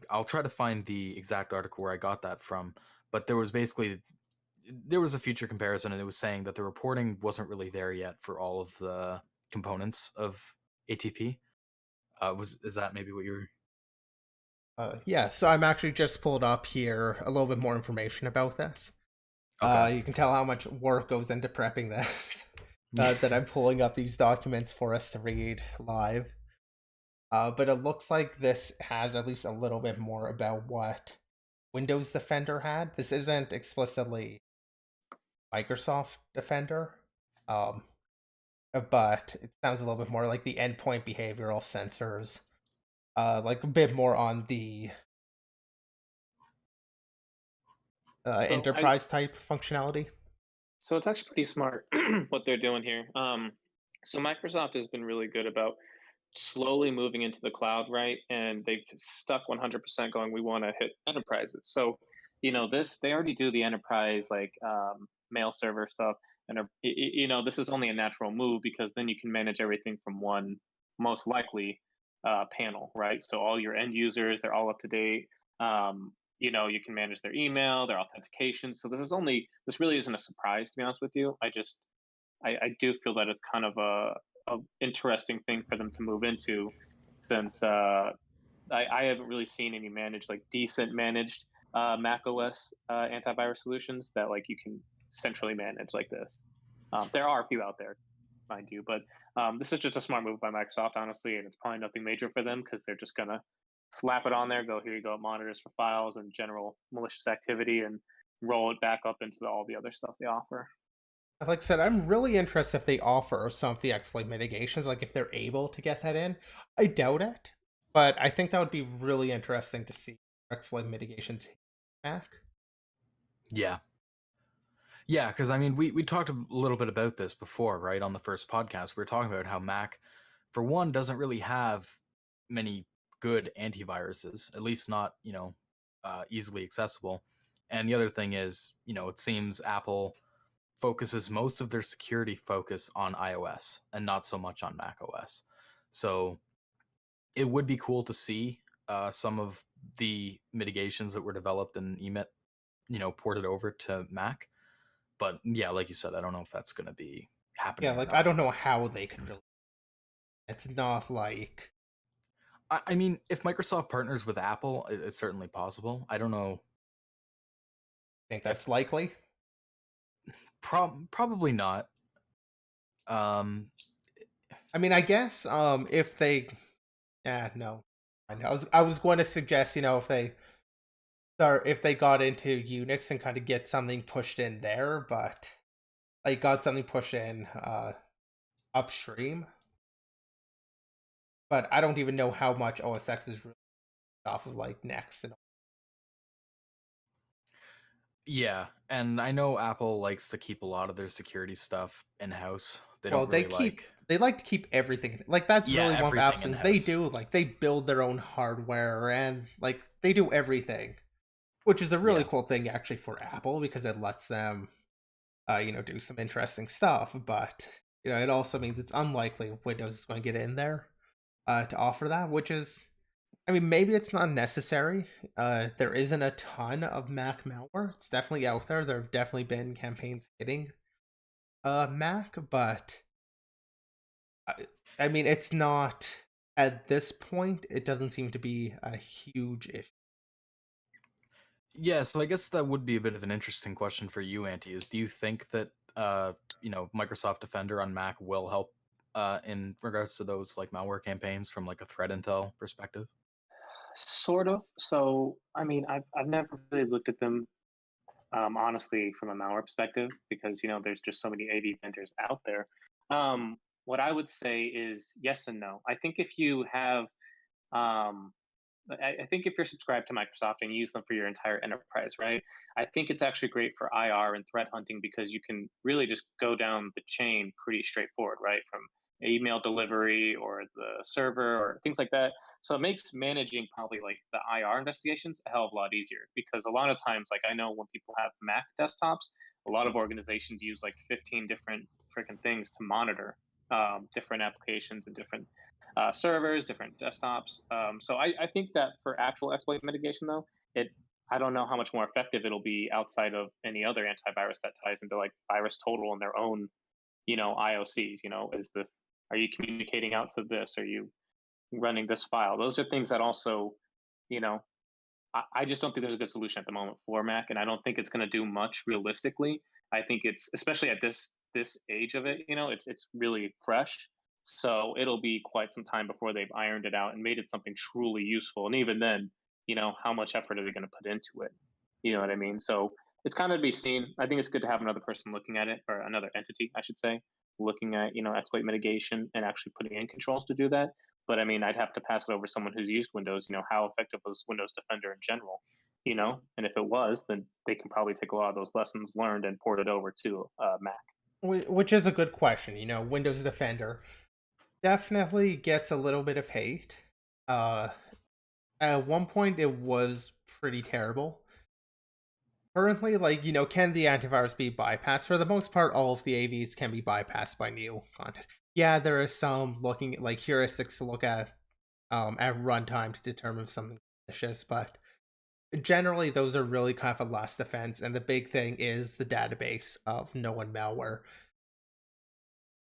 I'll try to find the exact article where I got that from, but there was a future comparison, and it was saying that the reporting wasn't really there yet for all of the components of ATP. Is that maybe what you were? Yeah, so I'm actually just pulled up here a little bit more information about this. Okay. You can tell how much work goes into prepping this. That I'm pulling up these documents for us to read live. But it looks like this has at least a little bit more about what Windows Defender had. This isn't explicitly Microsoft Defender, um, but it sounds a little bit more like the endpoint behavioral sensors, like a bit more on the So I enterprise type functionality. so it's actually pretty smart what they're doing here. So Microsoft has been really good about slowly moving into the cloud, right? And they've stuck 100% going, we want to hit enterprises. So, this they already do the enterprise like mail server stuff, and this is only a natural move because then you can manage everything from one most likely panel, right? So all your end users, they're all up to date. You can manage their email, their authentication. So this really isn't a surprise, to be honest with you. I do feel that it's kind of a interesting thing for them to move into, since I haven't really seen any decent managed Mac OS antivirus solutions that like you can centrally manage like this. There are a few out there. mind you. But this is just a smart move by Microsoft, honestly, and it's probably nothing major for them because they're just gonna slap it on there. Go here, you go. It monitors for files and general malicious activity, and roll it back up into all the other stuff they offer. Like I said, I'm really interested if they offer some of the exploit mitigations, like if they're able to get that in. I doubt it, but I think that would be really interesting to see exploit mitigations back. Yeah. Yeah, because I mean, we talked a little bit about this before, right? On the first podcast, we were talking about how Mac, for one, doesn't really have many good antiviruses, at least not, easily accessible. And the other thing is, it seems Apple focuses most of their security focus on iOS and not so much on macOS. So it would be cool to see some of the mitigations that were developed in EMIT, ported over to Mac. But yeah, like you said, I don't know if that's going to be Yeah, happening or like I not. don't know how they could really. It's not like I mean, if Microsoft partners with Apple, it's certainly possible. I don't know. I think If that's likely. probably not. Um, I mean, I guess if they, yeah, no, I was going to suggest if they got into Unix and kind of get something pushed in there, but like got something pushed in upstream. But I don't even know how much OS X is really off of like Next and yeah, and I know Apple likes to keep a lot of their security stuff in house. They well, don't really like. they like to keep everything like that's Yeah, really one of everything Apple's in things. They house. do like they build their own hardware and like they do everything, which is a really Yeah. cool thing actually for Apple because it lets them do some interesting stuff. But it also means it's unlikely Windows is going to get in there to offer that, which is, I mean, maybe it's not necessary. There isn't a ton of Mac malware. It's definitely out there. There have definitely been campaigns hitting Mac, but I mean, it's not at this point. It doesn't seem to be a huge issue. Yeah, so I guess that would be a bit of an interesting question for you, Auntie. Is do you think that Microsoft Defender on Mac will help in regards to those like malware campaigns from like a threat intel perspective? Sort of. So, I mean, I've never really looked at them honestly from a malware perspective because there's just so many AV vendors out there. What I would say is yes and no. I think if you have um, I think if you're subscribed to Microsoft and use them for your entire enterprise, right? I think it's actually great for IR and threat hunting because you can really just go down the chain pretty straightforward, right? From email delivery or the server or things like that. So it makes managing probably like the IR investigations a hell of a lot easier because a lot of times, like I know when people have Mac desktops, a lot of organizations use like 15 different freaking things to monitor different applications and different servers, different desktops. So I think that for actual exploit mitigation, though, it I don't know how much more effective it'll be outside of any other antivirus that ties into like VirusTotal and their own, IOCs. Is this are you communicating out to this? Are you running this file? Those are things that also, you know, I just don't think there's a good solution at the moment for Mac, and I don't think it's going to do much realistically. I think it's especially at this age of it, it's really fresh. So it'll be quite some time before they've ironed it out and made it something truly useful. And even then, how much effort are they going to put into it? You know what I mean? So it's kind of to be seen. I think it's good to have another person looking at it, or another entity, I should say, looking at exploit mitigation and actually putting in controls to do that. But I mean, I'd have to pass it over to someone who's used Windows. How effective was Windows Defender in general? And if it was, then they can probably take a lot of those lessons learned and port it over to Mac. Which is a good question. Windows Defender definitely gets a little bit of hate. Uh, at one point, it was pretty terrible. Currently, like, can the antivirus be bypassed? For the most part, all of the AVs can be bypassed by new content. Yeah, there is some looking like heuristics to look at runtime to determine if something's malicious, but generally those are really kind of a last defense, and the big thing is the database of known malware.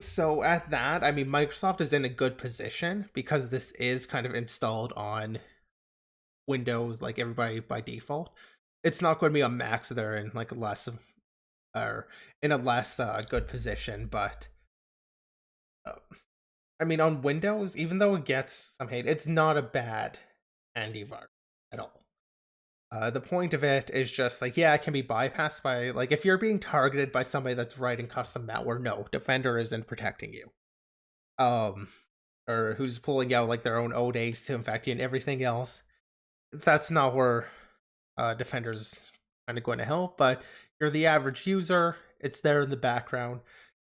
So at that, I mean, Microsoft is in a good position because this is kind of installed on Windows, like everybody by default. It's not going to be on Macs that are in like or in a less good position, but I mean, on Windows, even though it gets some hate, it's not a bad antivirus at all. The point of it is just like, yeah, it can be bypassed by, like, if you're being targeted by somebody that's writing custom malware, no, Defender isn't protecting you. Or who's pulling out like their own ODAs to infect you and everything else. That's not where Defender's kind of going to help. But you're the average user; it's there in the background.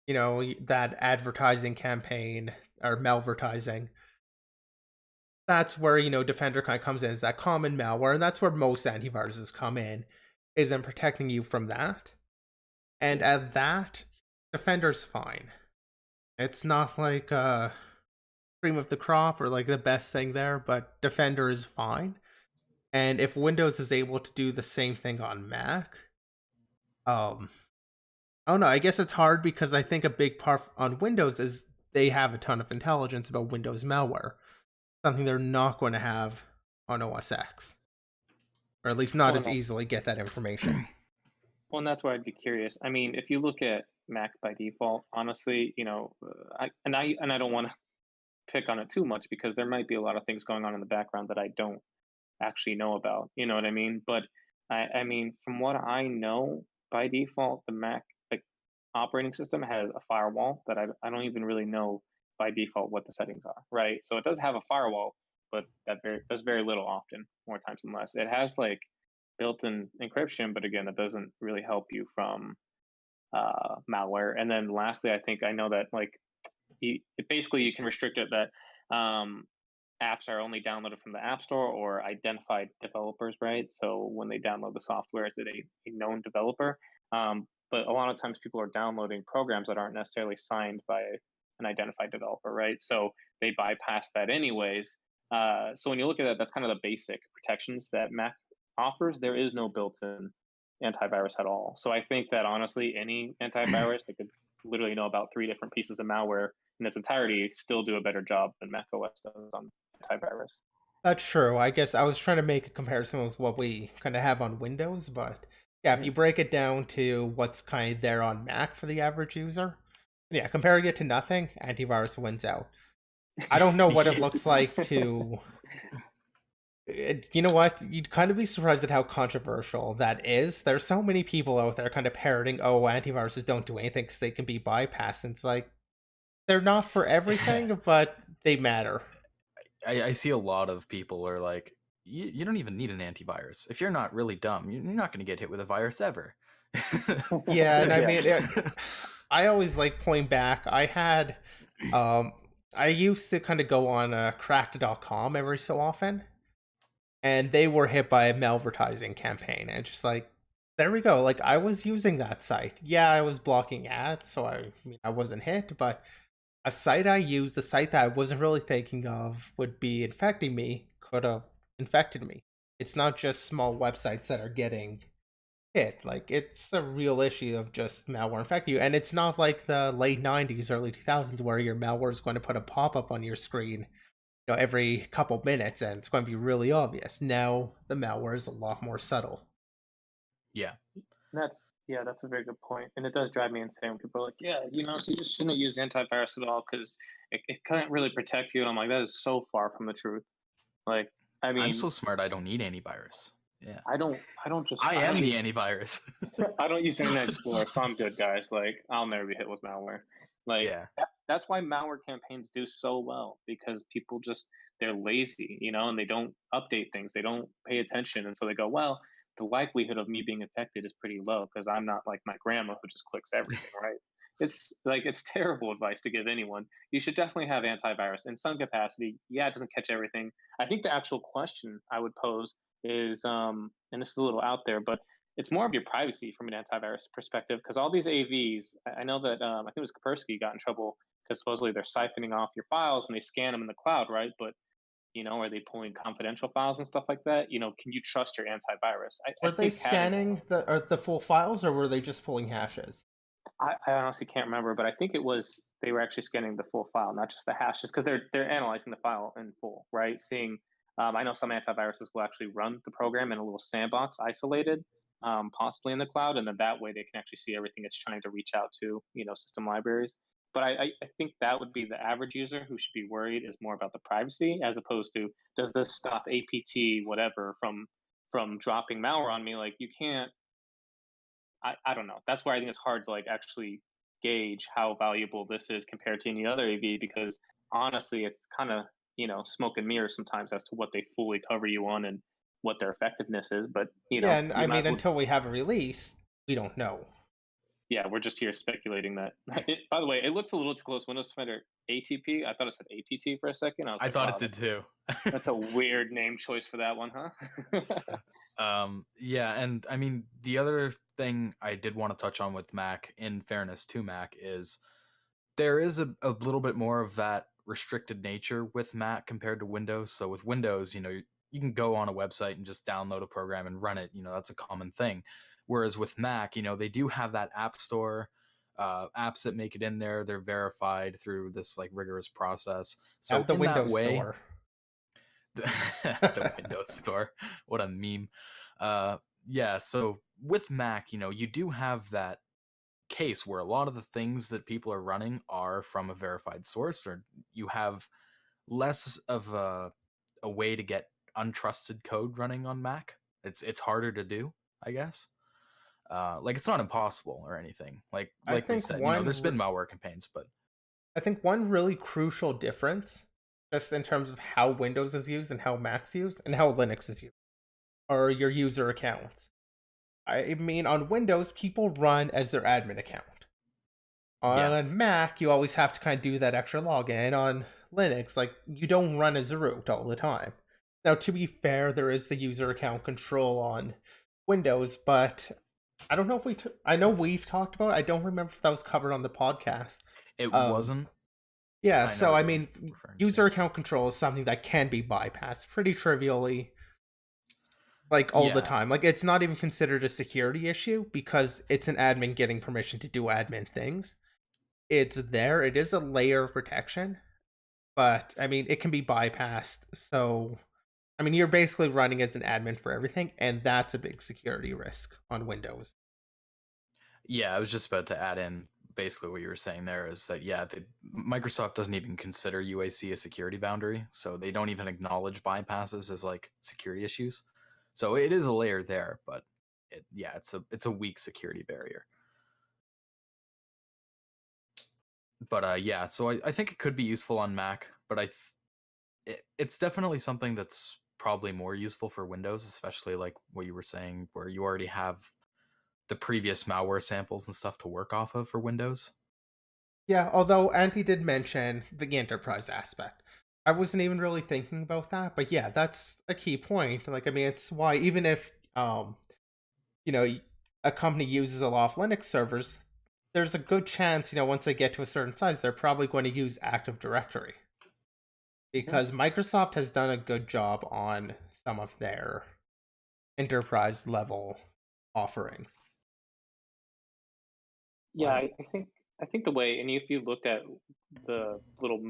You know, that advertising campaign or malvertising. That's where, you know, Defender kind of comes in, is that common malware, and that's where most antiviruses come is in protecting you from that. And at that, Defender's fine. It's not like cream of the crop or like the best thing there, but Defender is fine. And if Windows is able to do the same thing on Mac, I don't know. I guess it's hard because I think a big part on Windows is they have a ton of intelligence about Windows malware, something they're not going to have on OS X, or at least not Well, as easily get that information. well, and that's why I'd be curious. I mean, if you look at Mac by default, honestly, you know, I don't want to pick on it too much because there might be a lot of things going on in the background that I don't actually know about. You know what I mean? But I mean, from what I know, by default, the Mac like operating system has a firewall that I don't even really know by default what the settings are. Right? So it does have a firewall, but does very little often, more times than less. It has like built-in encryption, but again, that doesn't really help you from malware. And then lastly, I think I know that like basically you can restrict it that apps are only downloaded from the App Store or identified developers, right? So when they download the software, is it a known developer? But a lot of times people are downloading programs that aren't necessarily signed by an identified developer, right? So they bypass that anyways. So when you look at that, that's kind of the basic protections that Mac offers. There is no built-in antivirus at all. So I think that honestly, any antivirus that could literally know about 3 different pieces of malware in its entirety still do a better job than macOS does on antivirus. That's true. I guess I was trying to make a comparison with what we kind of have on Windows, but yeah, if you Mhm. break it down to what's kind of there on Mac for the average user, yeah, comparing it to nothing, antivirus wins out. I don't know what it looks like to. You know what? You'd kind of be surprised at how controversial that is. There's so many people out there kind of parroting, "Oh, antiviruses don't do anything because they can be bypassed." And it's like they're not for everything, but they matter. I see a lot of people are like, you don't even need an antivirus. If you're not really dumb, you're not going to get hit with a virus ever. Yeah, and I Yeah. mean, I always like point back. Um, I used to kind of go on cracked.com every so often, and they were hit by a malvertising campaign. And just like, there we go. Like, I was using that site. Yeah, I was blocking ads, so I wasn't hit, but a site I used, the site that I wasn't really thinking of would be infecting me, could have infected me. It's not just small websites that are getting hit. Like, it's a real issue of just malware infecting you. And it's not like the late 90s, early 2000s where your malware is going to put a pop up on your screen, you know, every couple minutes and it's going to be really obvious. Now the malware is a lot more subtle. Yeah. That's a very good point, and it does drive me insane when people are like, "Yeah, you know, so you just shouldn't use antivirus at all because it can't really protect you." And I'm like, that is so far from the truth. Like, I I'm so mean, smart I don't need antivirus. Yeah. I I don't am the use antivirus. I don't use Internet Explorer, so I'm good, guys. Like, I'll never be hit with malware. Like, Yeah. that's why malware campaigns do so well because people just they're lazy, you know, and they don't update things. They don't pay attention, and so they go, well, the likelihood of me being affected is pretty low because I'm not like my grandma who just clicks everything, right? It's like it's terrible advice to give anyone. You should definitely have antivirus in some capacity. Yeah, it doesn't catch everything. I think the actual question I would pose is, and this is a little out there, but it's more of your privacy from an antivirus perspective because all these AVs, I know that I think it was Kaspersky got in trouble because supposedly they're siphoning off your files and they scan them in the cloud, right? But you know, are they pulling confidential files and stuff like that? You know, can you trust your antivirus? I Were they think having scanning the full files or were they just pulling hashes? I honestly can't remember, but I think it was they were actually scanning the full file, not just the hashes, because they're analyzing the file in full, right? Seeing, I know some antiviruses will actually run the program in a little sandbox, isolated, possibly in the cloud, and then that way they can actually see everything it's trying to reach out to, you know, system libraries. But I think that would be the average user who should be worried is more about the privacy as opposed to does this stop APT whatever from dropping malware on me? Like you can't. I don't know. That's why I think it's hard to like actually gauge how valuable this is compared to any other AV because honestly, it's kind of smoke and mirrors sometimes as to what they fully cover you on and what their effectiveness is. But Yeah, and you I might mean, as well. until we have a release, we don't know. Yeah, we're just here speculating that. By the way, it looks a little too close. Windows Defender ATP. I thought it said APT for a second. I was I like, thought wow, it did too. that's a weird name choice for that one, huh? Yeah, and I mean the other thing I did want to touch on with Mac, in fairness to Mac, is there is a little bit more of that restricted nature with Mac compared to Windows. So with Windows, you can go on a website and just download a program and run it. That's a common thing. Whereas with Mac, they do have that app store, apps that make it in there. They're verified through this like rigorous process. So At the in that Windows way, Store. the Windows Store, what a meme. Yeah. So with Mac, you do have that case where a lot of the things that people are running are from a verified source, or you have less of a way to get untrusted code running on Mac. It's harder to do, I guess. Like it's not impossible or anything. Like I we think said, there's been malware campaigns, but I think one really crucial difference, just in terms of how Windows is used and how Mac's used and how Linux is used, are your user accounts. I mean, on Windows, people run as their admin account. yeah, On Mac, you always have to kind of do that extra login. And on Linux, like, you don't run as a root all the time. Now, to be fair, there is the user account control on Windows, but I don't know if I know we've talked about it. I don't remember if that was covered on the podcast. it Um, wasn't. yeah, I know so what I you're mean, referring user to. account control is something that can be bypassed pretty trivially, like all the Yeah, time. Like, it's not even considered a security issue because it's an admin getting permission to do admin things. It's there, it is a layer of protection, but I mean, it can be bypassed. So, I mean, you're basically running as an admin for everything, and that's a big security risk on Windows. yeah. I was just about to add in basically what you were saying there is that Microsoft doesn't even consider UAC a security boundary, so they don't even acknowledge bypasses as like security issues. So it is a layer there, but it's a weak security barrier. But yeah, so I think it could be useful on Mac, but it's definitely something that's probably more useful for Windows, especially like what you were saying, where you already have the previous malware samples and stuff to work off of for Windows. Yeah, although Andy did mention the enterprise aspect. I wasn't even really thinking about that, but yeah, that's a key point. Like, I mean, it's why even if you know, a company uses a lot of Linux servers, there's a good chance, once they get to a certain size, they're probably going to use Active Directory because Microsoft has done a good job on some of their enterprise level offerings. Yeah, I think the way, and if you looked at the little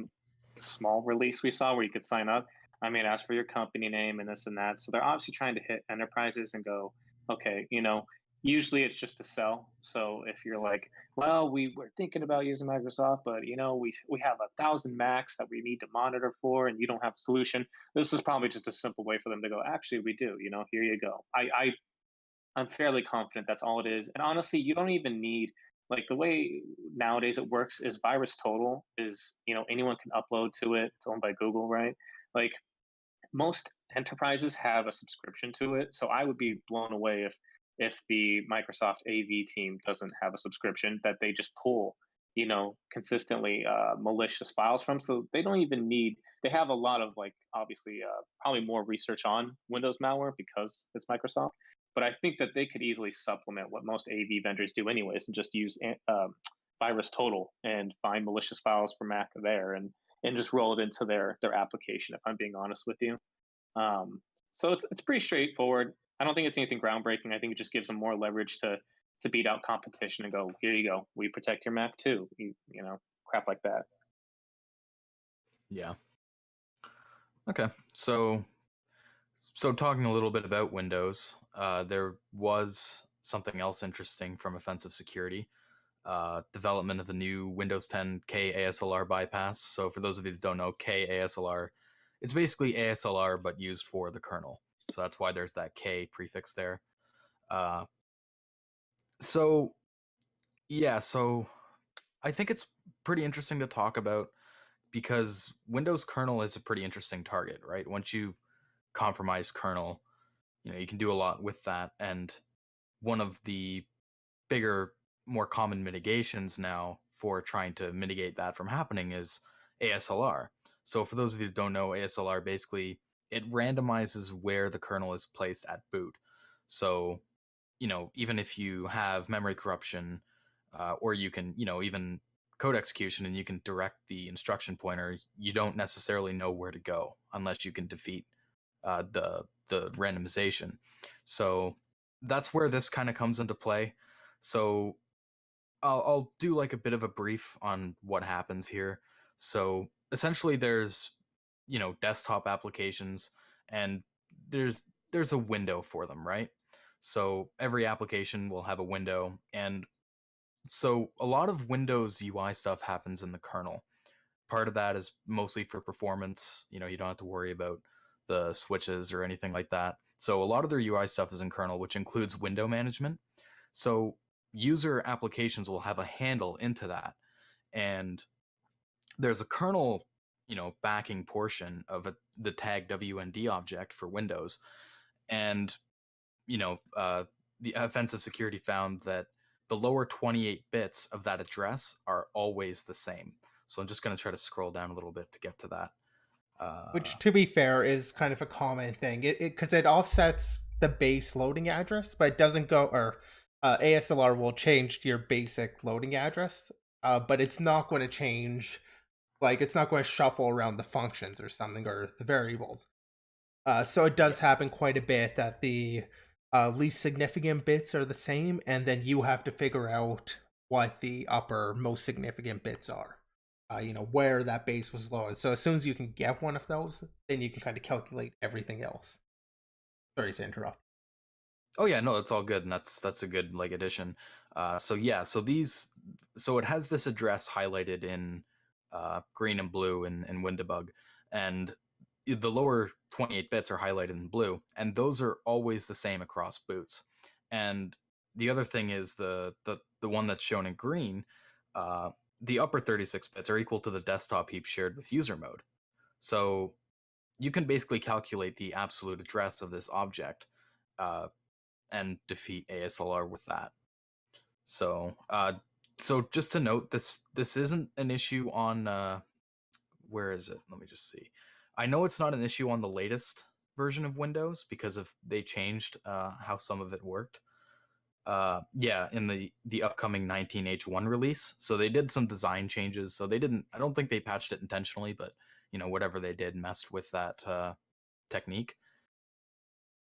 small release we saw where you could sign up, I mean, ask for your company name and this and that. So they're obviously trying to hit enterprises and go, okay, usually it's just to sell. So if you're like, well, we were thinking about using Microsoft, but we have 1,000 Macs that we need to monitor for, and you don't have a solution. This is probably just a simple way for them to go, actually, we do. Here you go. I'm fairly confident that's all it is. And honestly, you don't even need like the way nowadays it works is Virus Total is, anyone can upload to it. It's owned by Google, right? Like most enterprises have a subscription to it. So I would be blown away if the Microsoft AV team doesn't have a subscription that they just pull, consistently malicious files from. So they don't even need. They have a lot of like obviously probably more research on Windows malware because it's Microsoft. But I think that they could easily supplement what most AV vendors do anyways, and just use Virus Total and find malicious files for Mac there, and just roll it into their application. If I'm being honest with you. Um, so it's pretty straightforward. I don't think it's anything groundbreaking. I think it just gives them more leverage to beat out competition and go, here you go, we protect your Mac too. Crap like that. Yeah. Okay. So talking a little bit about Windows, there was something else interesting from offensive security. development of the new Windows 10 kASLR bypass. So for those of you that don't know, kASLR, it's basically ASLR but used for the kernel. So that's why there's that K prefix there. Uh, so yeah, so I think it's pretty interesting to talk about because Windows kernel is a pretty interesting target, right? Once you compromise kernel, you can do a lot with that. And one of the bigger, more common mitigations now for trying to mitigate that from happening is ASLR. So for those of you that don't know, ASLR basically it randomizes where the kernel is placed at boot. So, even if you have memory corruption, or you can, even code execution and you can direct the instruction pointer, you don't necessarily know where to go unless you can defeat the randomization. So that's where this kind of comes into play. So I'll do like a bit of a brief on what happens here. So essentially, there's desktop applications, and there's a window for them, right? So every application will have a window, and so a lot of Windows UI stuff happens in the kernel. Part of that is mostly for performance. You don't have to worry about the switches or anything like that. So a lot of their UI stuff is in kernel, which includes window management. So user applications will have a handle into that. And there's a kernel, backing portion of the tag WND object for Windows. And, the offensive security found that the lower 28 bits of that address are always the same. So I'm just going to try to scroll down a little bit to get to that. Which, to be fair, is kind of a common thing. Because it offsets the base loading address, but it doesn't go, or ASLR will change your basic loading address, but it's not going to change, like, it's not going to shuffle around the functions or something, or the variables. So it does happen quite a bit that the least significant bits are the same, and then you have to figure out what the upper most significant bits are. Where that base was low. So as soon as you can get one of those, then you can kind of calculate everything else. Sorry to interrupt. Oh yeah, no, that's all good, and that's a good like addition. So yeah, so it has this address highlighted in green and blue in WinDebug, and the lower 28 bits are highlighted in blue, and those are always the same across boots. And the other thing is the one that's shown in green, the upper 36 bits are equal to the desktop heap shared with user mode. So you can basically calculate the absolute address of this object. And defeat ASLR with that. So, just to note, this isn't an issue on where is it? Let me just see. I know it's not an issue on the latest version of Windows because they changed how some of it worked. Yeah, in the upcoming 19H1 release. So they did some design changes. So I don't think they patched it intentionally, but whatever they did messed with that technique.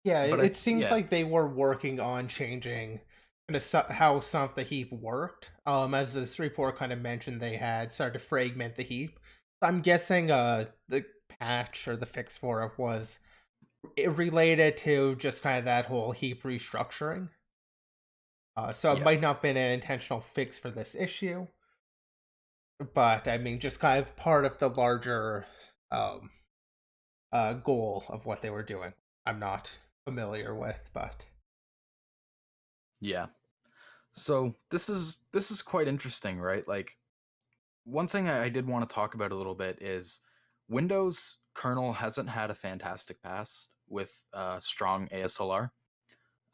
Yeah, But it seems yeah. like they were working on changing kind of how some of the heap worked. As this report kind of mentioned, they had started to fragment the heap. I'm guessing the patch or the fix for it was related to just kind of that whole heap restructuring. So it Yeah. might not have been an intentional fix for this issue, but I mean, just kind of part of the larger goal of what they were doing. I'm not familiar with, but Yeah. So this is quite interesting, right? Like one thing I did want to talk about a little bit is Windows kernel hasn't had a fantastic past with strong ASLR.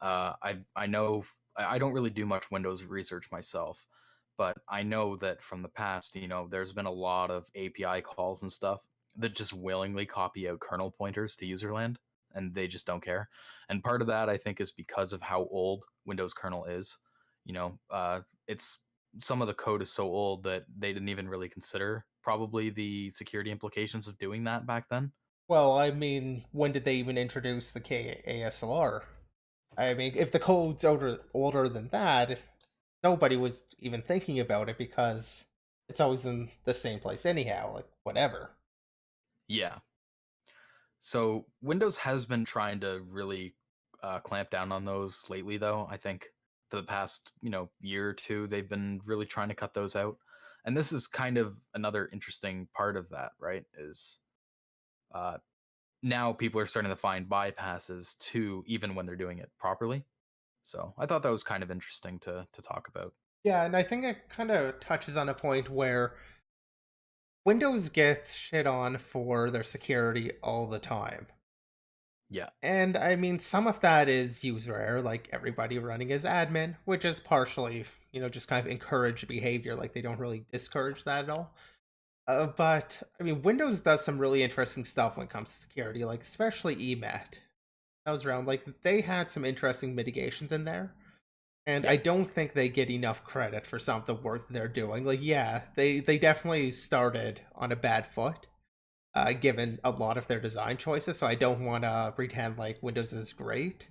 I know I don't really do much Windows research myself, but I know that from the past, there's been a lot of API calls and stuff that just willingly copy out kernel pointers to userland, and they just don't care. And part of that, I think, is because of how old Windows kernel is. It's some of the code is so old that they didn't even really consider probably the security implications of doing that back then. well, I mean, when did they even introduce the kASLR? I mean, if the code's older than that, nobody was even thinking about it because it's always in the same place anyhow. Like whatever. Yeah. So Windows has been trying to really clamp down on those lately, though. I think for the past, year or two, they've been really trying to cut those out. And this is kind of another interesting part of that, right? Is uh, now people are starting to find bypasses too, even when they're doing it properly. So I thought that was kind of interesting to talk about. Yeah, and I think it kind of touches on a point where Windows gets shit on for their security all the time. Yeah. And I mean, some of that is user error, like everybody running as admin, which is partially, just kind of encouraged behavior. Like they don't really discourage that at all. But I mean, Windows does some really interesting stuff when it comes to security, like especially EMAT. That was around, like they had some interesting mitigations in there. And Yeah. I don't think they get enough credit for some of the work they're doing. Like, yeah, they definitely started on a bad foot, given a lot of their design choices. So I don't want to pretend like Windows is great,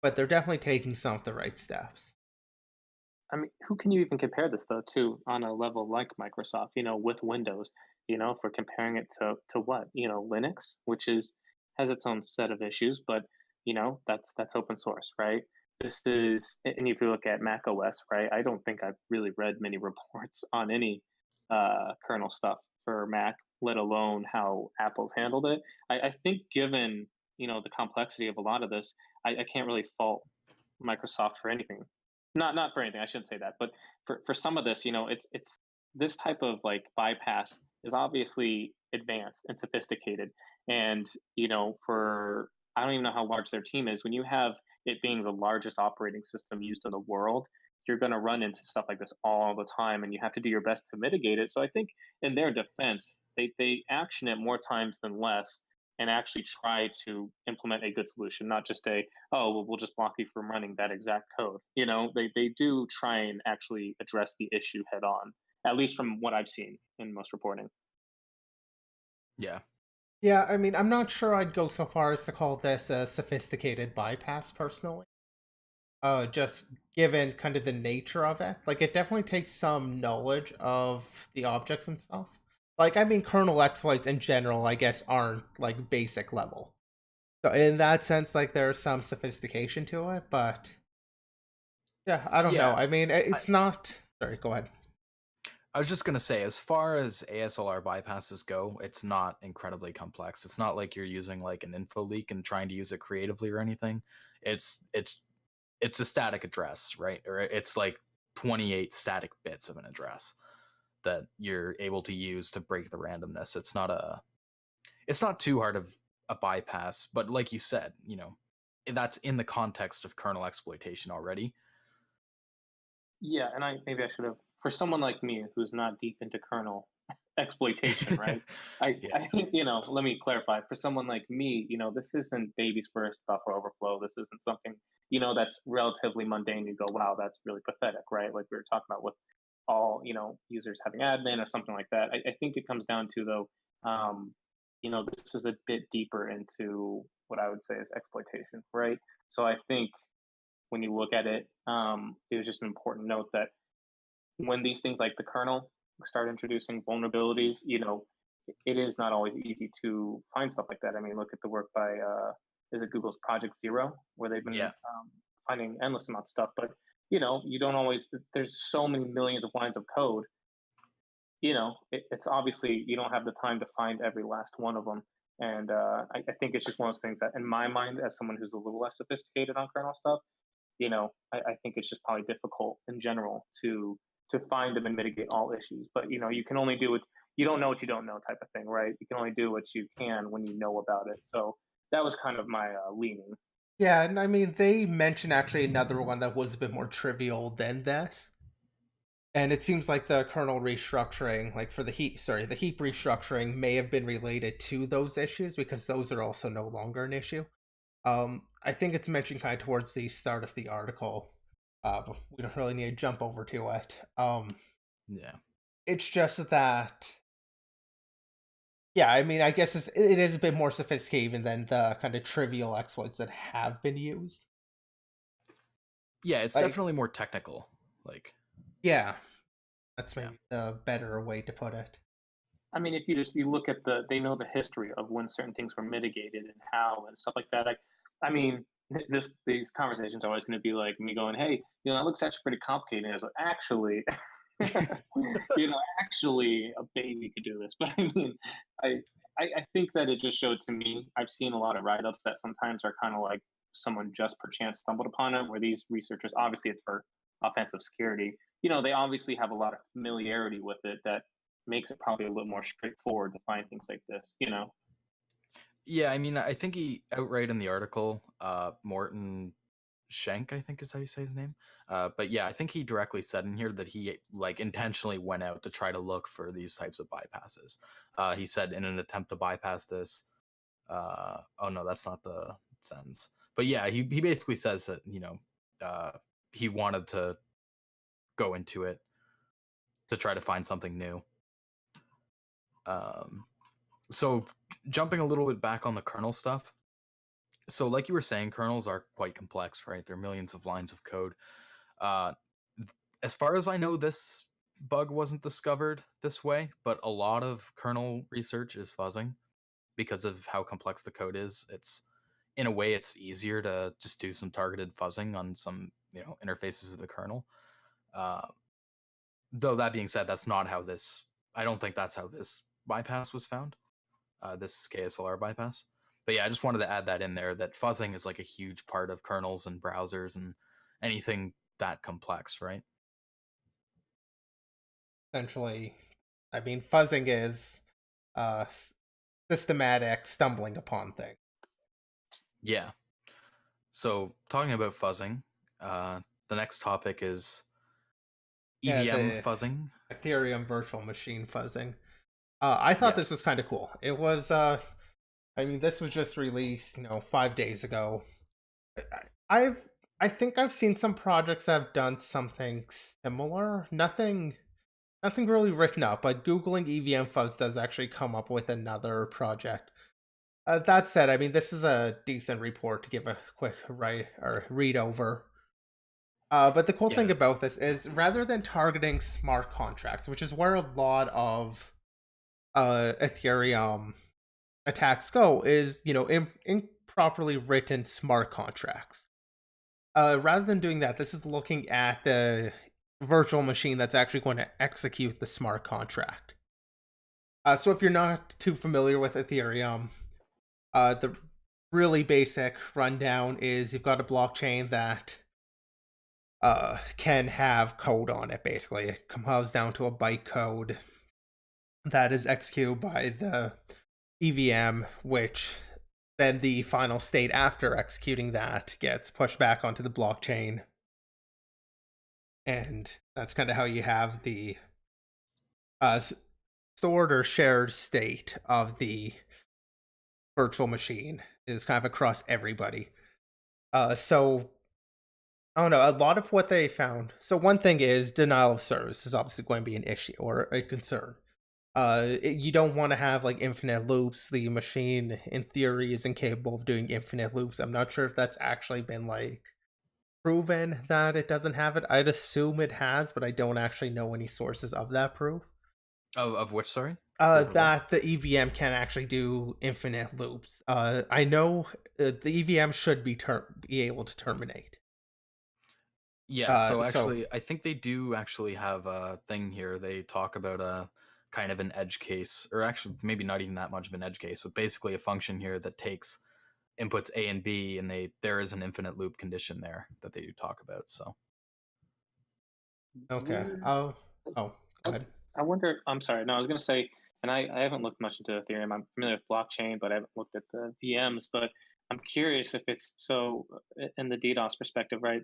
but they're definitely taking some of the right steps. I mean, who can you even compare this though to on a level like Microsoft, with Windows, if we're comparing it to what, Linux, which has its own set of issues, but that's open source, right? This is, and if you look at Mac OS, right, I don't think I've really read many reports on any kernel stuff for Mac, let alone how Apple's handled it. I think given, the complexity of a lot of this, I can't really fault Microsoft for anything. Not for anything. I shouldn't say that, but for some of this, it's this type of like bypass is obviously advanced and sophisticated, and for I don't even know how large their team is. When you have it being the largest operating system used in the world, you're going to run into stuff like this all the time, and you have to do your best to mitigate it. So I think in their defense, they action it more times than less and actually try to implement a good solution, not just oh, well, we'll just block you from running that exact code. They do try and actually address the issue head on, at least from what I've seen in most reporting. Yeah. Yeah, I mean, I'm not sure I'd go so far as to call this a sophisticated bypass personally. Just given kind of the nature of it. Like it definitely takes some knowledge of the objects and stuff. Like I mean kernel exploits in general, I guess, aren't like basic level. So in that sense, like there's some sophistication to it, but yeah, I don't know. Yeah. I mean, I, it's not. Sorry, go ahead. I was just gonna say, as far as ASLR bypasses go, it's not incredibly complex. It's not like you're using like an info leak and trying to use it creatively or anything. It's a static address, right? Or it's like 28 static bits of an address that you're able to use to break the randomness. It's not too hard of a bypass, but like you said, that's in the context of kernel exploitation already. Yeah, and maybe I should have, for someone like me who's not deep into kernel exploitation, right? Yeah. I let me clarify. For someone like me, this isn't baby's first buffer overflow. This isn't something, that's relatively mundane. You go, wow, that's really pathetic, right? Like we were talking about with all, users having admin or something like that. I think it comes down to though, this is a bit deeper into what I would say is exploitation, right? So I think when you look at it, it was just an important note that when these things like the kernel start introducing vulnerabilities, it is not always easy to find stuff like that. I mean, look at the work by is it Google's Project Zero, where they've been Yeah. finding endless amount of stuff. But you don't always. There's so many millions of lines of code. It's obviously you don't have the time to find every last one of them. And I think it's just one of those things that, in my mind, as someone who's a little less sophisticated on kernel stuff, I think it's just probably difficult in general to find them and mitigate all issues. But you can only do it. You don't know what you don't know, type of thing, right? You can only do what you can when you know about it. So that was kind of my leaning. Yeah, and I mean, they mentioned actually another one that was a bit more trivial than this. And it seems like the kernel restructuring, like for the heap restructuring may have been related to those issues because those are also no longer an issue. I think it's mentioned kind of towards the start of the article. But we don't really need to jump over to it. Yeah. It's just that, yeah, I mean, I guess it is a bit more sophisticated than the kind of trivial exploits that have been used. Yeah, it's Like, definitely more technical. Like, yeah, that's yeah. maybe the better way to put it. I mean, if you look at they know the history of when certain things were mitigated and how and stuff like that. I mean, these conversations are always going to be like me going, "Hey, that looks actually pretty complicated." And I was like, "Actually, actually, a baby could do this." But I mean, I, I think that it just showed to me. I've seen a lot of write-ups that sometimes are kind of like someone just perchance stumbled upon it, where these researchers, obviously it's for offensive security, they obviously have a lot of familiarity with it that makes it probably a little more straightforward to find things like this. Yeah, I mean, I think he outright in the article, Morton Schenk, I think is how you say his name. But yeah, I think he directly said in here that he like intentionally went out to try to look for these types of bypasses. He said in an attempt to bypass this. Oh no, that's not the sentence. But yeah, he basically says that he wanted to go into it to try to find something new. So jumping a little bit back on the kernel stuff. So like you were saying, kernels are quite complex, right? They're millions of lines of code. Uh, as far as I know, this bug wasn't discovered this way, but a lot of kernel research is fuzzing because of how complex the code is. It's in a way it's easier to just do some targeted fuzzing on some interfaces of the kernel. Though that being said, that's not how this. I don't think that's how this bypass was found. This kASLR bypass. But yeah, I just wanted to add that in there, that fuzzing is like a huge part of kernels and browsers and anything that complex, right? Essentially, I mean, fuzzing is systematic stumbling upon things. Yeah. So talking about fuzzing, the next topic is EVM fuzzing. Ethereum virtual machine fuzzing. I thought this was kind of cool. It was, I mean, this was just released, 5 days ago. I think I've seen some projects that have done something similar. Nothing really written up, but Googling EVMFuzz does actually come up with another project. That said, I mean, this is a decent report to give a quick read over. But the cool thing about this is, rather than targeting smart contracts, which is where a lot of Ethereum attacks go, is improperly written smart contracts. Rather than doing that, this is looking at the virtual machine that's actually going to execute the smart contract. So if you're not too familiar with Ethereum, the really basic rundown is you've got a blockchain that can have code on it. Basically, it compiles down to a byte code that is executed by the EVM, which then the final state after executing that gets pushed back onto the blockchain. And that's kind of how you have the stored or shared state of the virtual machine is kind of across everybody. So I don't know, a lot of what they found. So one thing is denial of service is obviously going to be an issue or a concern. You don't want to have like infinite loops. The machine in theory is incapable of doing infinite loops. I'm not sure if that's actually been like proven that it doesn't have it. I'd assume it has, but I don't actually know any sources of that proof. Of which, sorry? That the EVM can actually do infinite loops. I know the EVM should be able to terminate. Yeah, so actually, I think they do actually have a thing here. They talk about a kind of an edge case, or actually maybe not even that much of an edge case, but basically a function here that takes inputs A and B, and there is an infinite loop condition there that they do talk about. So okay. Go ahead. I wonder. I'm sorry. No, I was going to say, and I haven't looked much into Ethereum. I'm familiar with blockchain, but I haven't looked at the VMs. But I'm curious if it's so in the DDoS perspective, right?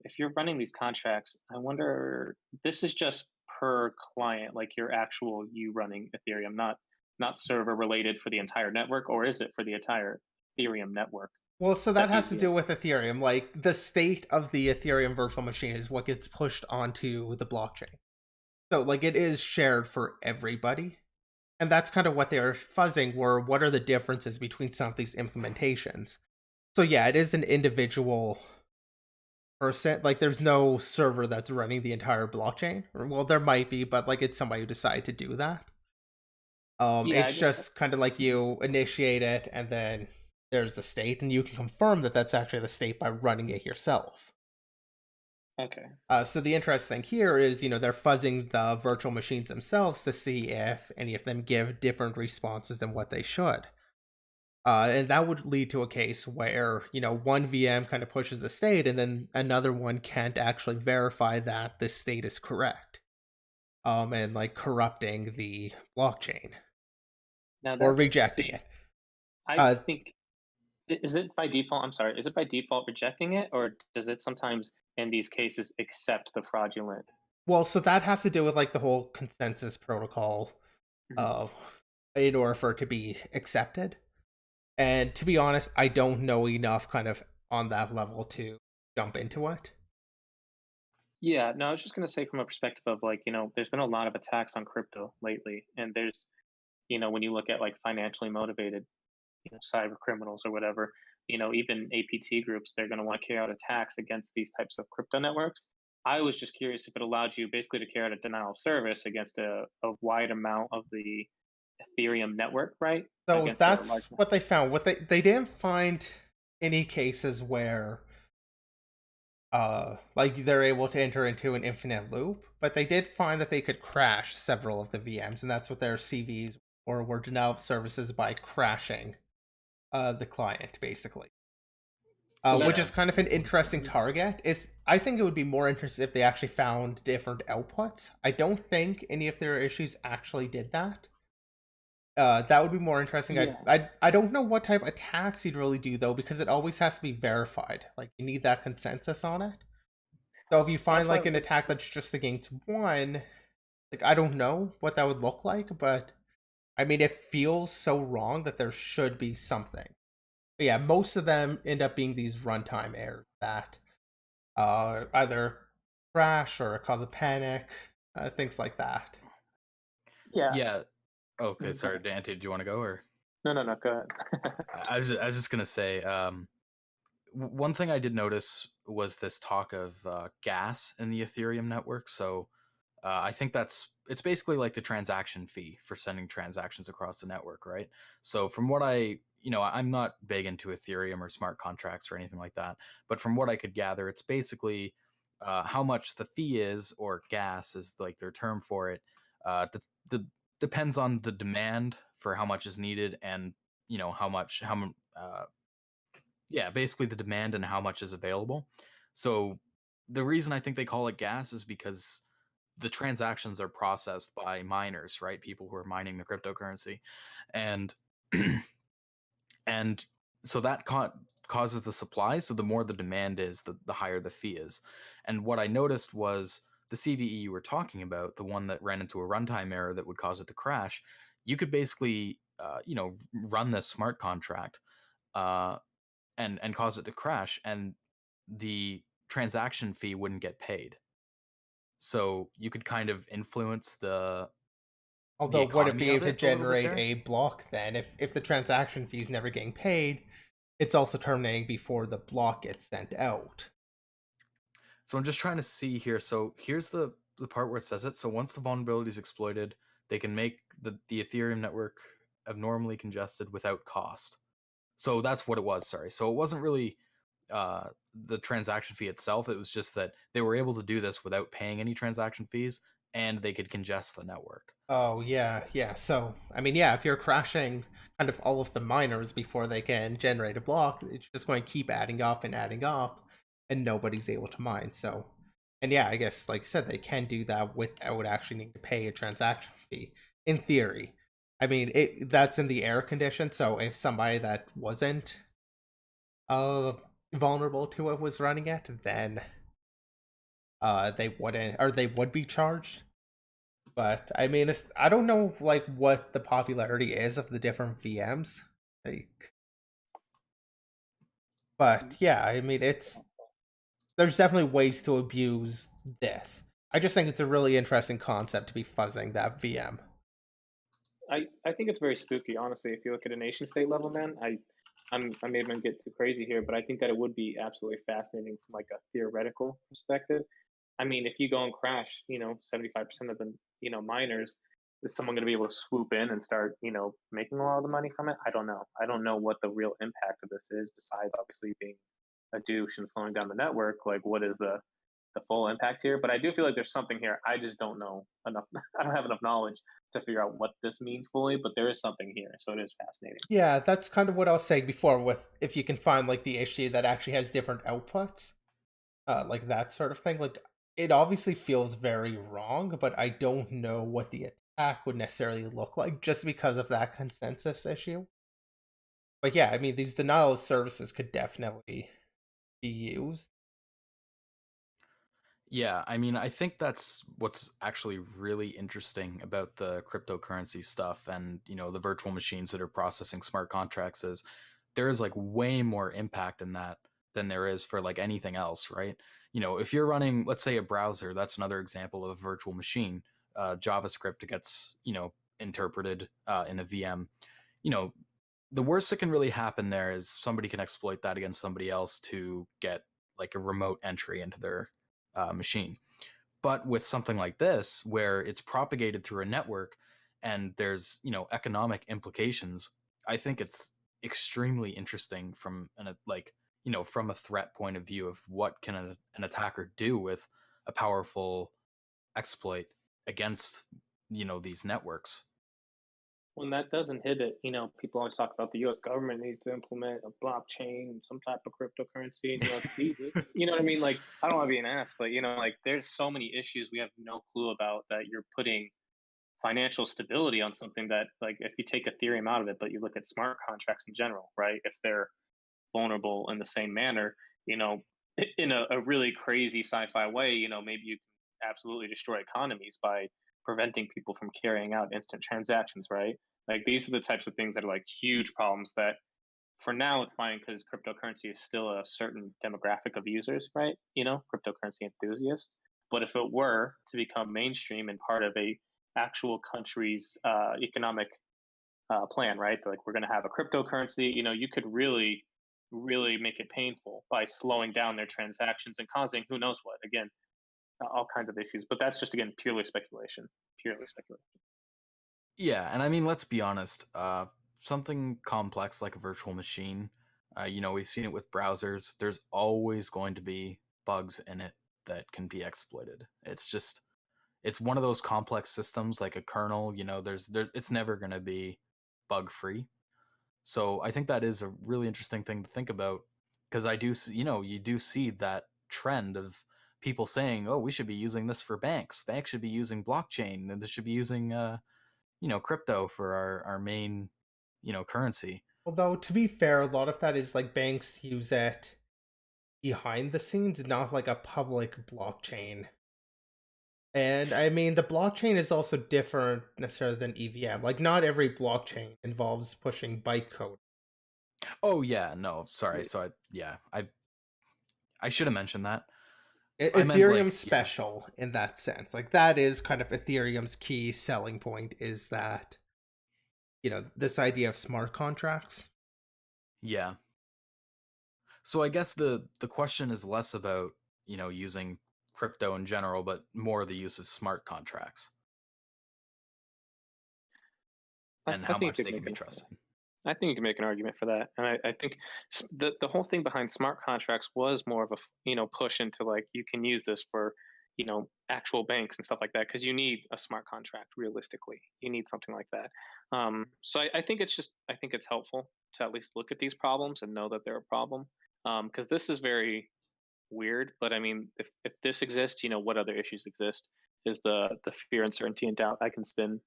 If you're running these contracts, I wonder. This is just per client, like your actual you running Ethereum, not server related for the entire network, or is it for the entire Ethereum network? Well, so that has to do with Ethereum. Like the state of the Ethereum virtual machine is what gets pushed onto the blockchain. So like it is shared for everybody. And that's kind of what they're fuzzing were what are the differences between some of these implementations. So yeah, it is an individual person. Like there's no server that's running the entire blockchain. Or, well, there might be, but like it's somebody who decided to do that. It's just kind of like you initiate it and then there's a state, and you can confirm that that's actually the state by running it yourself. Okay. So the interesting thing here is, they're fuzzing the virtual machines themselves to see if any of them give different responses than what they should. And that would lead to a case where, one VM kind of pushes the state and then another one can't actually verify that the state is correct. And like corrupting the blockchain Now or that's rejecting see, it. I Uh, think is it by default? I'm sorry. Is it by default rejecting it, or does it sometimes in these cases accept the fraudulent? well, so that has to do with like the whole consensus protocol Mhm. uh, in order for it to be accepted. And to be honest, I don't know enough kind of on that level to jump into it. Yeah, no, I was just gonna say from a perspective of like, there's been a lot of attacks on crypto lately, and there's, when you look at like financially motivated, cyber criminals or whatever, even APT groups, they're gonna want to carry out attacks against these types of crypto networks. I was just curious if it allowed you basically to carry out a denial of service against a wide amount of the Ethereum network, right? So Against a large. that's what they found. What they didn't find any cases where like they're able to enter into an infinite loop, but they did find that they could crash several of the VMs, and that's what their CVs or were denial of services by crashing the client basically. So Which that's is kind of an interesting target. I think it would be more interesting if they actually found different outputs. I don't think any of their issues actually did that. That would be more interesting. yeah. I don't know what type of attacks you'd really do though, because it always has to be verified. Like you need that consensus on it. So if you Well, find that's why I like was an like, attack that's just against one, like I don't know what that would look like, but I mean it feels so wrong that there should be something. But yeah, most of them end up being these runtime errors that either crash or cause a panic, things like that. yeah. Yeah. Okay, Go sorry, ahead. Dante, do you want to go or? No, go ahead. I was just gonna say, one thing I did notice was this talk of gas in the Ethereum network. So I think it's basically like the transaction fee for sending transactions across the network, right? So from what I'm not big into Ethereum or smart contracts or anything like that, but from what I could gather, it's basically how much the fee is, or gas is like their term for it. The depends on the demand for how much is needed, and yeah, basically the demand and how much is available. So the reason I think they call it gas is because the transactions are processed by miners, right? People who are mining the cryptocurrency, and and so that causes the supply. So the more the demand is, the higher the fee is. And what I noticed was the CVE you were talking about, the one that ran into a runtime error that would cause it to crash. You could basically, run this smart contract, uh, and cause it to crash, and the transaction fee wouldn't get paid. So you could kind of influence the Although, would it economy be of able to it a little bit generate there. a block then? If the transaction fee is never getting paid, it's also terminating before the block gets sent out. So I'm just trying to see here. So here's the part where it says it. So once the vulnerability is exploited, they can make the Ethereum network abnormally congested without cost. So that's what it was. Sorry. So it wasn't really uh, the transaction fee itself. It was just that they were able to do this without paying any transaction fees, and they could congest the network. Oh yeah, yeah. So I mean, yeah, if you're crashing kind of all of the miners before they can generate a block, it's just going to keep adding up, and nobody's able to mine. So, and yeah, I guess like I said, they can do that without actually needing to pay a transaction fee. In theory, I mean, that's in the air condition. So if somebody that wasn't uh vulnerable to it was running it, then they wouldn't, or they would be charged. But I mean, I don't know like what the popularity is of the different VMs. Like, but yeah, I mean, there's definitely ways to abuse this. I just think it's a really interesting concept to be fuzzing that VM. I think it's very spooky, honestly. If you look at a nation state level, man, I maybe gonna get too crazy here, but I think that it would be absolutely fascinating from like a theoretical perspective. I mean, if you go and crash, 75% of the miners, is someone going to be able to swoop in and start, making a lot of the money from it? I don't know. I don't know what the real impact of this is, besides obviously being a douche and slowing down the network. Like, what is the full impact here? But I do feel like there's something here. I just don't know enough. I don't have enough knowledge to figure out what this means fully, but there is something here. So it is fascinating. Yeah, that's kind of what I was saying before, with if you can find like the issue that actually has different outputs, like that sort of thing. Like, it obviously feels very wrong, but I don't know what the attack would necessarily look like just because of that consensus issue. But yeah, I mean, these denial of services could definitely be used. Yeah, I mean, I think that's what's actually really interesting about the cryptocurrency stuff and, the virtual machines that are processing smart contracts is there is like way more impact in that than there is for like anything else, right? If you're running, let's say, a browser, that's another example of a virtual machine. JavaScript gets, interpreted in a VM. You know, the worst that can really happen there is somebody can exploit that against somebody else to get like a remote entry into their machine. But with something like this, where it's propagated through a network and there's, economic implications, I think it's extremely interesting from from a threat point of view of what can an attacker do with a powerful exploit against, these networks. When that does inhibit, people always talk about the U.S. government needs to implement a blockchain, some type of cryptocurrency, and you know what I mean? Like, I don't want to be an ass, but like, there's so many issues we have no clue about, that you're putting financial stability on something that, like, if you take Ethereum out of it, but you look at smart contracts in general, right? If they're vulnerable in the same manner, in a really crazy sci-fi way, maybe you can absolutely destroy economies by preventing people from carrying out instant transactions, right? Like, these are the types of things that are like huge problems that for now it's fine because cryptocurrency is still a certain demographic of users, right? Cryptocurrency enthusiasts. But if it were to become mainstream and part of a actual country's economic plan, right? Like, we're going to have a cryptocurrency, you could really, really make it painful by slowing down their transactions and causing who knows what. Again, all kinds of issues. But that's just, again, purely speculation. Purely speculation. Yeah, and I mean, let's be honest. Something complex like a virtual machine, we've seen it with browsers. There's always going to be bugs in it that can be exploited. It's one of those complex systems like a kernel. It's never going to be bug free. So I think that is a really interesting thing to think about, because I do, you do see that trend of people saying, "Oh, we should be using this for banks. Banks should be using blockchain, and this should be using, crypto for our main, currency." Although, to be fair, a lot of that is like banks use it behind the scenes, not like a public blockchain. And I mean, the blockchain is also different necessarily than EVM. Like, not every blockchain involves pushing bytecode. Oh yeah, no, sorry. So I should have mentioned that. I meant Ethereum's like, yeah, special in that sense. Like, that is kind of Ethereum's key selling point, is that, this idea of smart contracts. yeah. So I guess the question is less about, using crypto in general, but more the use of smart contracts and I how think much you could they can make be an trusted. I think you can make an argument for that, and I think the whole thing behind smart contracts was more of a push into, like, you can use this for actual banks and stuff like that, because you need a smart contract. Realistically, you need something like that. So I think it's helpful to at least look at these problems and know that they're a problem, because this is very weird. But I mean, if this exists, what other issues exist? Is the fear, uncertainty, and doubt I can spin.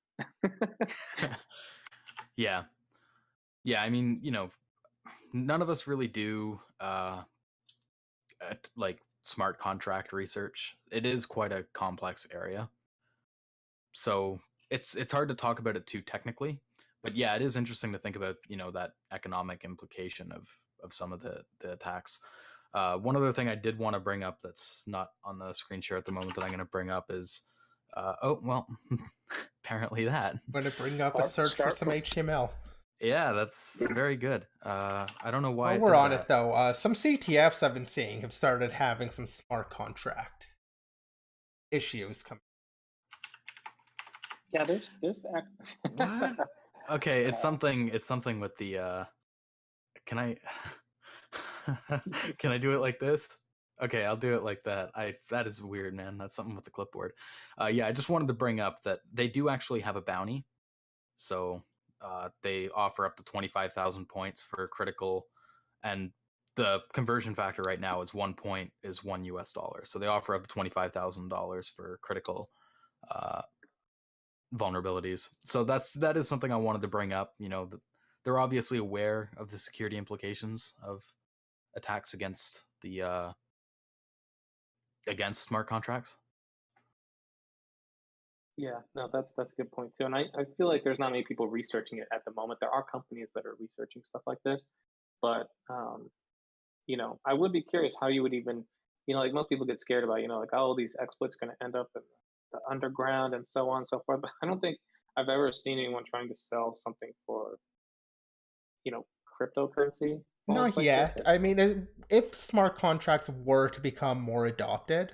Yeah. Yeah, I mean, none of us really do like smart contract research. It is quite a complex area. So it's hard to talk about it too technically. But yeah, it is interesting to think about, that economic implication of some of the attacks. One other thing I did want to bring up that's not on the screen share at the moment that I'm going to bring up is, oh, well, apparently that. I'm going to bring up a Start, search for start some HTML. Yeah, that's very good. I don't know why While it we're did on that. it, though, some CTFs I've been seeing have started having some smart contract issues coming. Yeah, there's What? Okay, it's something with the can I can I do it like this? Okay, I'll do it like that. That is weird, man. That's something with the clipboard. Yeah, I just wanted to bring up that they do actually have a bounty. So they offer up to 25,000 points for critical, and the conversion factor right now is 1 point is $1. So they offer up to $25,000 for critical uh, vulnerabilities. So that is something I wanted to bring up. They're obviously aware of the security implications of attacks against the against smart contracts. Yeah, no, that's a good point too. And I feel like there's not many people researching it at the moment. There are companies that are researching stuff like this, but I would be curious how you would even, like most people get scared about, like, oh, these exploits going to end up in the underground and so on and so forth. But I don't think I've ever seen anyone trying to sell something for, cryptocurrency Not like this. yet. I mean, if smart contracts were to become more adopted,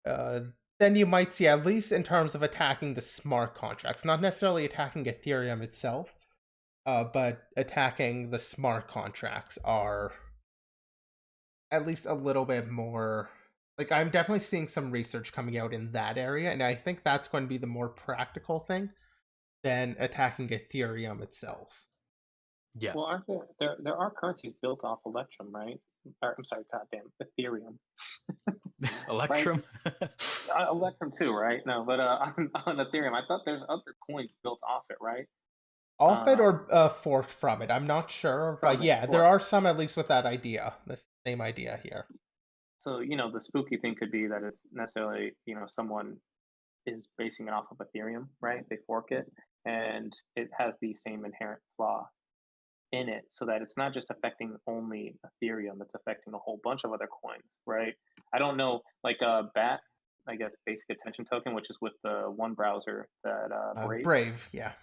uh, then you might see, at least in terms of attacking the smart contracts, not necessarily attacking Ethereum itself, but attacking the smart contracts are at least a little bit more. Like, I'm definitely seeing some research coming out in that area, and I think that's going to be the more practical thing than attacking Ethereum itself. Yeah. Well, aren't there are currencies built off Electrum, right? Or, I'm sorry, goddamn, Ethereum. Electrum. Electrum too, right? No, but on Ethereum, I thought there's other coins built off it, right? Off it or forked from it, I'm not sure, but From it, yeah, there forked. are some at least with that idea, the same idea here. So the spooky thing could be that it's necessarily someone is basing it off of Ethereum, right? They fork it, and it has the same inherent flaw in it, so that it's not just affecting only Ethereum; it's affecting a whole bunch of other coins, right? I don't know, like BAT, I guess Basic Attention Token, which is with the one browser that Brave. Brave, yeah.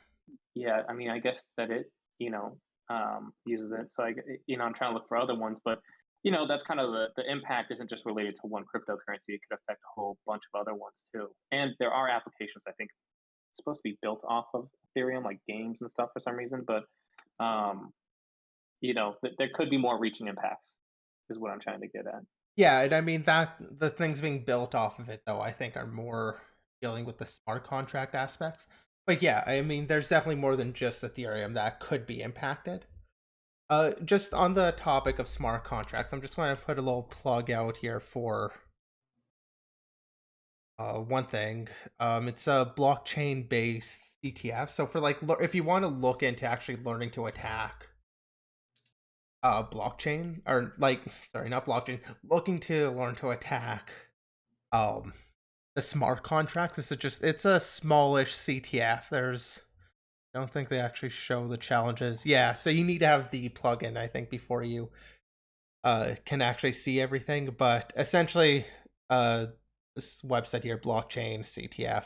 Yeah, I mean, I guess that it uses it. So I'm trying to look for other ones, but that's kind of the impact isn't just related to one cryptocurrency. It could affect a whole bunch of other ones too. And there are applications I think supposed to be built off of Ethereum, like games and stuff for some reason. But there could be more reaching impacts, is what I'm trying to get at. Yeah, and I mean that the things being built off of it though, I think are more dealing with the smart contract aspects. But yeah, I mean there's definitely more than just Ethereum that could be impacted. Just on the topic of smart contracts, I'm just going to put a little plug out here for one thing. It's a blockchain based ETF. So for if you want to look into actually learning to attack blockchain, or sorry, not blockchain, looking to learn to attack the smart contracts, it's a smallish CTF. I don't think they actually show the challenges. Yeah, so you need to have the plugin, I think, before you can actually see everything. But essentially, this website here, blockchain CTF,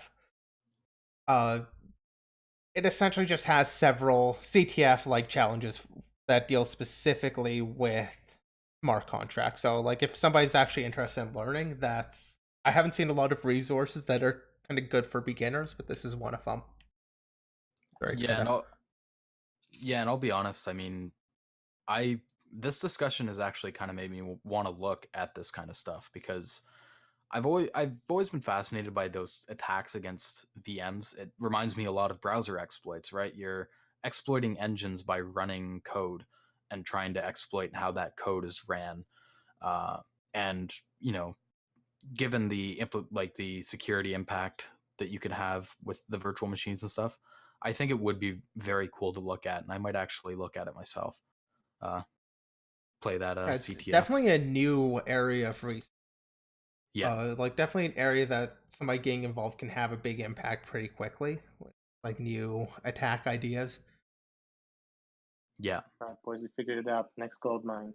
it essentially just has several CTF like challenges that deal specifically with smart contracts. So like if somebody's actually interested in learning, I haven't seen a lot of resources that are kind of good for beginners, but this is one of them. Very yeah, and I'll be honest. I mean, this discussion has actually kind of made me want to look at this kind of stuff because I've always been fascinated by those attacks against VMs. It reminds me a lot of browser exploits, right? You're exploiting engines by running code and trying to exploit how that code is ran. And given the the security impact that you could have with the virtual machines and stuff, I think it would be very cool to look at, and I might actually look at it myself. Play that it's CTF. definitely a new area for research. Yeah. Definitely an area that somebody getting involved can have a big impact pretty quickly, with like new attack ideas. Yeah. All right, boys, we figured it out. Next gold mine,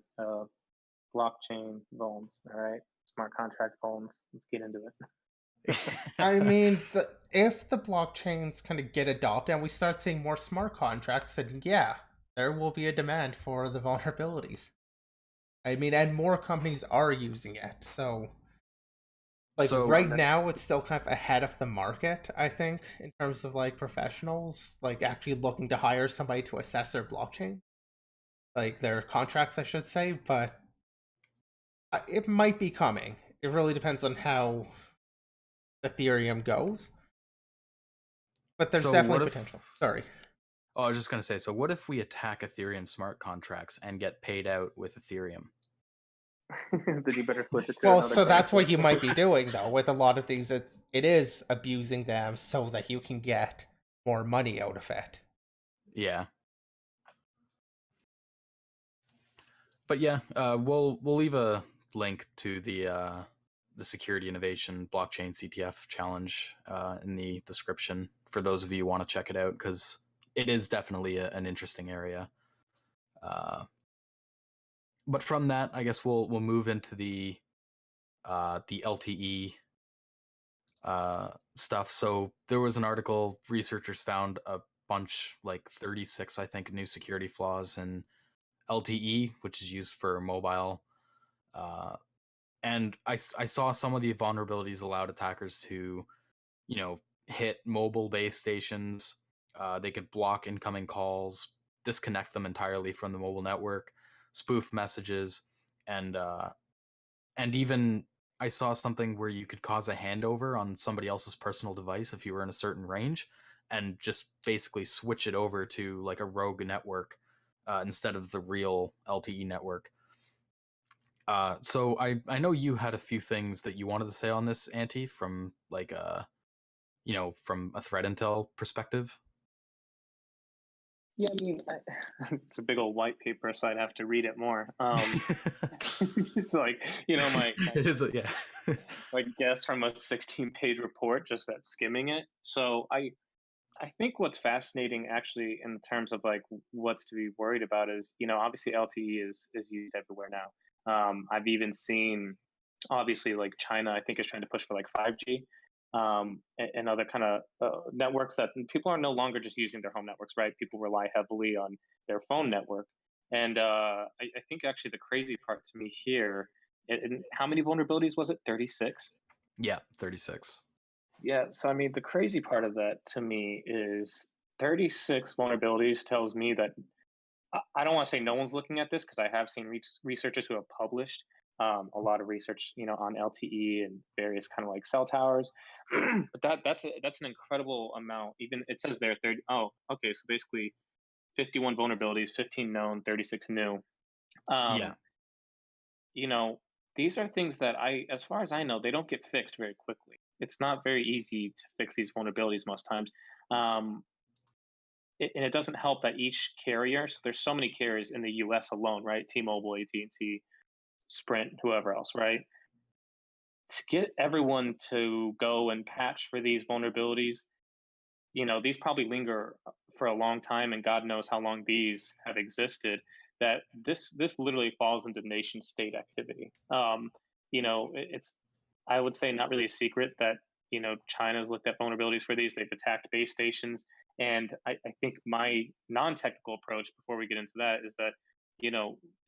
blockchain bones. All right, smart contract bones. Let's get into it. I mean, if the blockchains kind of get adopted and we start seeing more smart contracts, then yeah, there will be a demand for the vulnerabilities. I mean, and more companies are using it, so Like So right now, it's still kind of ahead of the market, I think, in terms of like professionals, like actually looking to hire somebody to assess their blockchain, like their contracts, I should say. But it might be coming. It really depends on how Ethereum goes. But there's so definitely what if potential. Sorry. Oh, I was just gonna say, so what if we attack Ethereum smart contracts and get paid out with Ethereum? Then you better switch it to Well, another so that's what currency. you might be doing though with a lot of these. It is abusing them so that you can get more money out of it. Yeah. But yeah, we'll leave a link to the Security Innovation Blockchain CTF Challenge in the description for those of you who want to check it out, because it is definitely an interesting area. But from that, I guess we'll move into the LTE stuff. So there was an article, researchers found a bunch, like 36, I think, new security flaws in LTE, which is used for mobile. And I saw some of the vulnerabilities allowed attackers to, hit mobile base stations. They could block incoming calls, disconnect them entirely from the mobile network, spoof messages, and even I saw something where you could cause a handover on somebody else's personal device if you were in a certain range, and just basically switch it over to like a rogue network instead of the real LTE network. So I know you had a few things that you wanted to say on this, Auntie, from like from a threat intel perspective. Yeah, I mean, it's a big old white paper, so I'd have to read it more. It's like, It is, yeah. my guess from a 16-page report, just that skimming it. So I think what's fascinating actually in terms of like what's to be worried about is, obviously LTE is used everywhere now. I've even seen, obviously, like China, I think is trying to push for like 5G, and other kind of networks that people are no longer just using their home networks, right? People rely heavily on their phone network. And I think actually the crazy part to me here, and how many vulnerabilities was it? 36? Yeah, 36. Yeah, so I mean, the crazy part of that to me is 36 vulnerabilities tells me that I don't want to say no one's looking at this because I have seen researchers who have published a lot of research, on LTE and various kind of like cell towers. But that's an incredible amount. Even it says there 30. Oh, okay. So basically, 51 vulnerabilities, 15 known, 36 new. Yeah. Um, you know, these are things that as far as I know, they don't get fixed very quickly. It's not very easy to fix these vulnerabilities most times. Um, and it doesn't help that each carrier, so there's so many carriers in the US alone, right? T-Mobile, AT&T, Sprint, whoever else, right? To get everyone to go and patch for these vulnerabilities, these probably linger for a long time, and God knows how long these have existed. That this literally falls into nation state activity. It's, I would say, not really a secret that China's looked at vulnerabilities for these. They've attacked base stations, and I think my non-technical approach before we get into that is that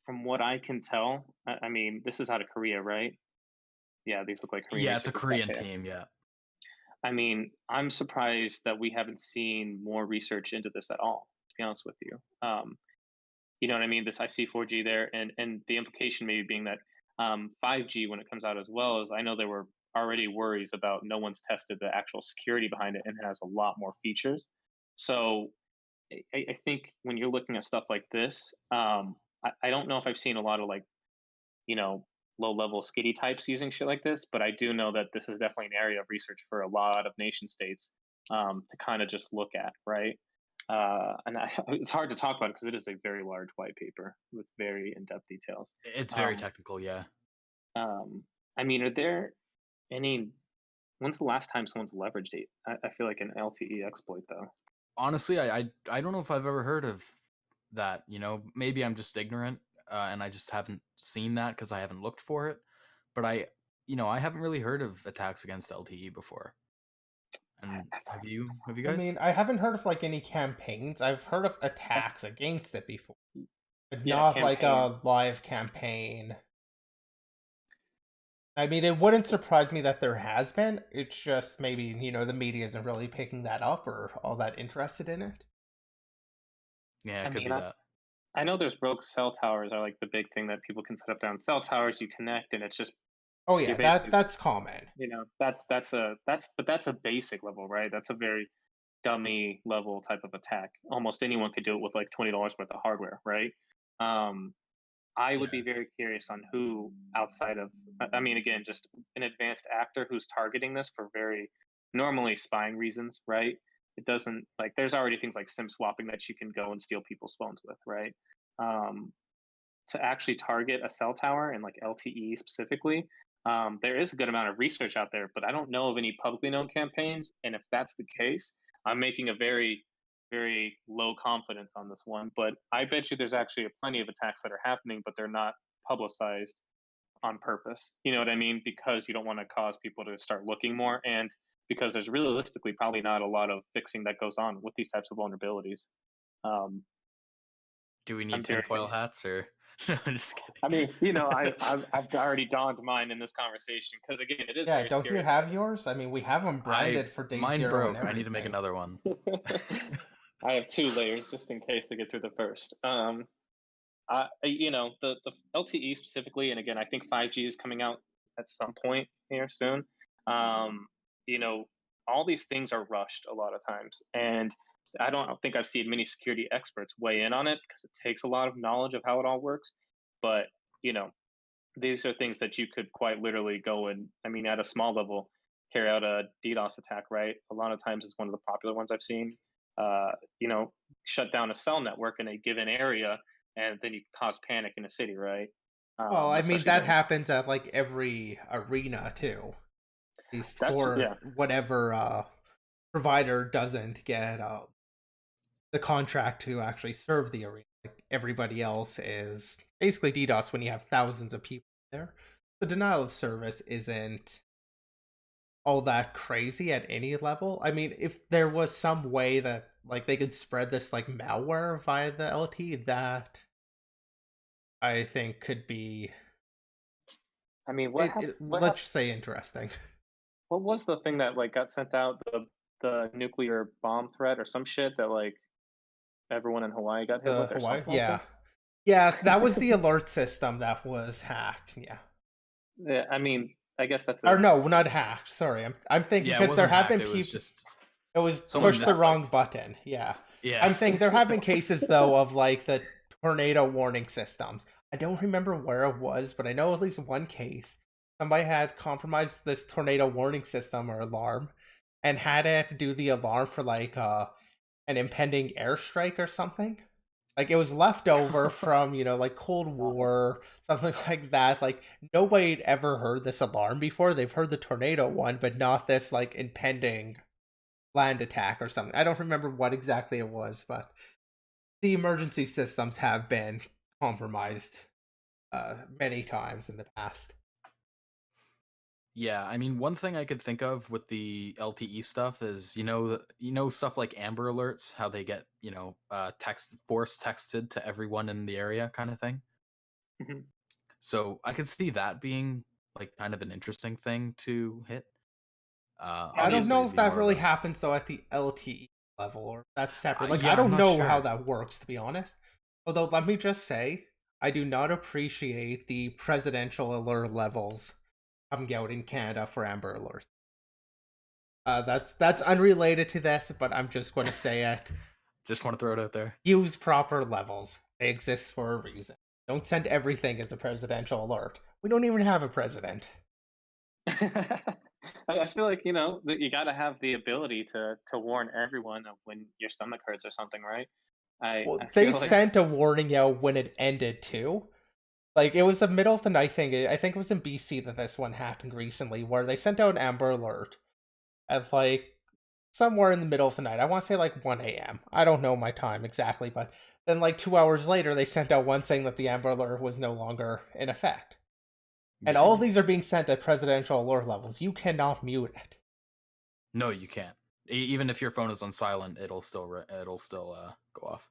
from what I can tell, I mean, this is out of Korea, right? Yeah, these look like Korean Yeah, it's a researchers. Korean Okay. team, yeah. I mean, I'm surprised that we haven't seen more research into this at all, to be honest with you. You know what I mean? This I see 4G there, and the implication maybe being that 5G, when it comes out as well, is I know there were already worries about no one's tested the actual security behind it, and it has a lot more features. So I think when you're looking at stuff like this, I don't know if I've seen a lot of like, you know, low level skitty types using shit like this, but I do know that this is definitely an area of research for a lot of nation states to kind of just look at, right? It's hard to talk about because it is a very large white paper with very in-depth details. It's very technical, yeah. I mean, are there any? When's the last time someone's leveraged it? I feel like an LTE exploit, though. Honestly, I don't know if I've ever heard of that. Maybe I'm just ignorant, and I just haven't seen that because I haven't looked for it. But I haven't really heard of attacks against LTE before. And have you I guys? mean, I haven't heard of like any campaigns. I've heard of attacks against it before, but Yeah, not like campaign. a live campaign. I mean, it wouldn't surprise me that there has been. It's just maybe, the media isn't really picking that up or all that interested in it. Yeah, I it could mean, be that. I know there's broke cell towers are like the big thing that people can set up down cell towers. You connect, and it's just Oh you're yeah, basically, that's common. that's a basic level, right? That's a very dummy level type of attack. Almost anyone could do it with like $20 worth of hardware, right? Um, I would be Yeah. very curious on who outside of, I mean, again, just an advanced actor who's targeting this for very normally spying reasons, right? It doesn't like there's already things like SIM swapping that you can go and steal people's phones with, right? Um, to actually target a cell tower and like LTE specifically, there is a good amount of research out there, but I don't know of any publicly known campaigns. And if that's the case, I'm making a very, very low confidence on this one. But I bet you there's actually plenty of attacks that are happening, but they're not publicized on purpose. You know what I mean? Because you don't want to cause people to start looking more, and because there's realistically probably not a lot of fixing that goes on with these types of vulnerabilities. Um, Do we need I'm very tinfoil hats or? No, I'm just kidding. I mean, I've already donned mine in this conversation because again, it is Yeah, very don't you scary. have yours? I mean, we have them branded for day Mine zero and broke. I need to make everything. another one. I have 2 layers just in case to get through the first. The LTE specifically, and again, I think 5G is coming out at some point here soon. Um, you know, all these things are rushed a lot of times, and I don't think I've seen many security experts weigh in on it because it takes a lot of knowledge of how it all works. But you know, these are things that you could quite literally go and, I mean, at a small level, carry out a DDoS attack, right? A lot of times it's one of the popular ones I've seen. Uh, you know, shut down a cell network in a given area, and then you cause panic in a city, right? Well, I mean, Especially that during happens at like every arena too. At least that's for yeah, whatever provider doesn't get the contract to actually serve the arena. Like everybody else is basically DDoS when you have thousands of people there. The denial of service isn't all that crazy at any level. I mean, if there was some way that like they could spread this like malware via the LT, that I think could be I mean, let's say interesting. what was the thing that like got sent out, the nuclear bomb threat or some shit that like everyone in Hawaii got hit The with or Hawaii, something like yeah, that? yes, that was the alert system that was hacked. Yeah, Yeah, I mean, I guess that's or a no, not hacked. Sorry, I'm thinking Yeah, it because there wasn't have hacked. been It was people. just It was someone push the wrong misclicked. button. Yeah. Yeah. I'm thinking there have been cases though of like the tornado warning systems. I don't remember where it was, but I know at least one case somebody had compromised this tornado warning system or alarm and had it to do the alarm for like an impending airstrike or something. Like it was left over from, like Cold War, something like that. Like nobody had ever heard this alarm before. They've heard the tornado one, but not this like impending land attack or something. I don't remember what exactly it was, but the emergency systems have been compromised many times in the past. Yeah, I mean, one thing I could think of with the LTE stuff is, stuff like Amber Alerts, how they get, force texted to everyone in the area kind of thing. Mhm. So I could see that being like kind of an interesting thing to hit. I don't Obviously, know it'd if be that more of really a. happens though at the LTE level or that's separate. Like I Yeah, I'm don't not know how sure. that works to be honest. Although let me just say, I do not appreciate the presidential alert levels coming out in Canada for Amber Alerts. That's unrelated to this, but I'm just going to say it. Just want to throw it out there. Use proper levels. They exist for a reason. Don't send everything as a presidential alert. We don't even have a president. I feel like that you got to have the ability to warn everyone of when your stomach hurts or something, right? I Well, they feel like sent a warning out when it ended too. Like it was a middle of the night thing. I think it was in BC that this one happened recently, where they sent out an Amber Alert at like somewhere in the middle of the night. I want to say like 1 a.m. I don't know my time exactly, but then like 2 hours later, they sent out one saying that the Amber Alert was no longer in effect. And all Yeah. of these are being sent at presidential alert levels. You cannot mute it. No, you can't. Even if your phone is on silent, it'll still go off.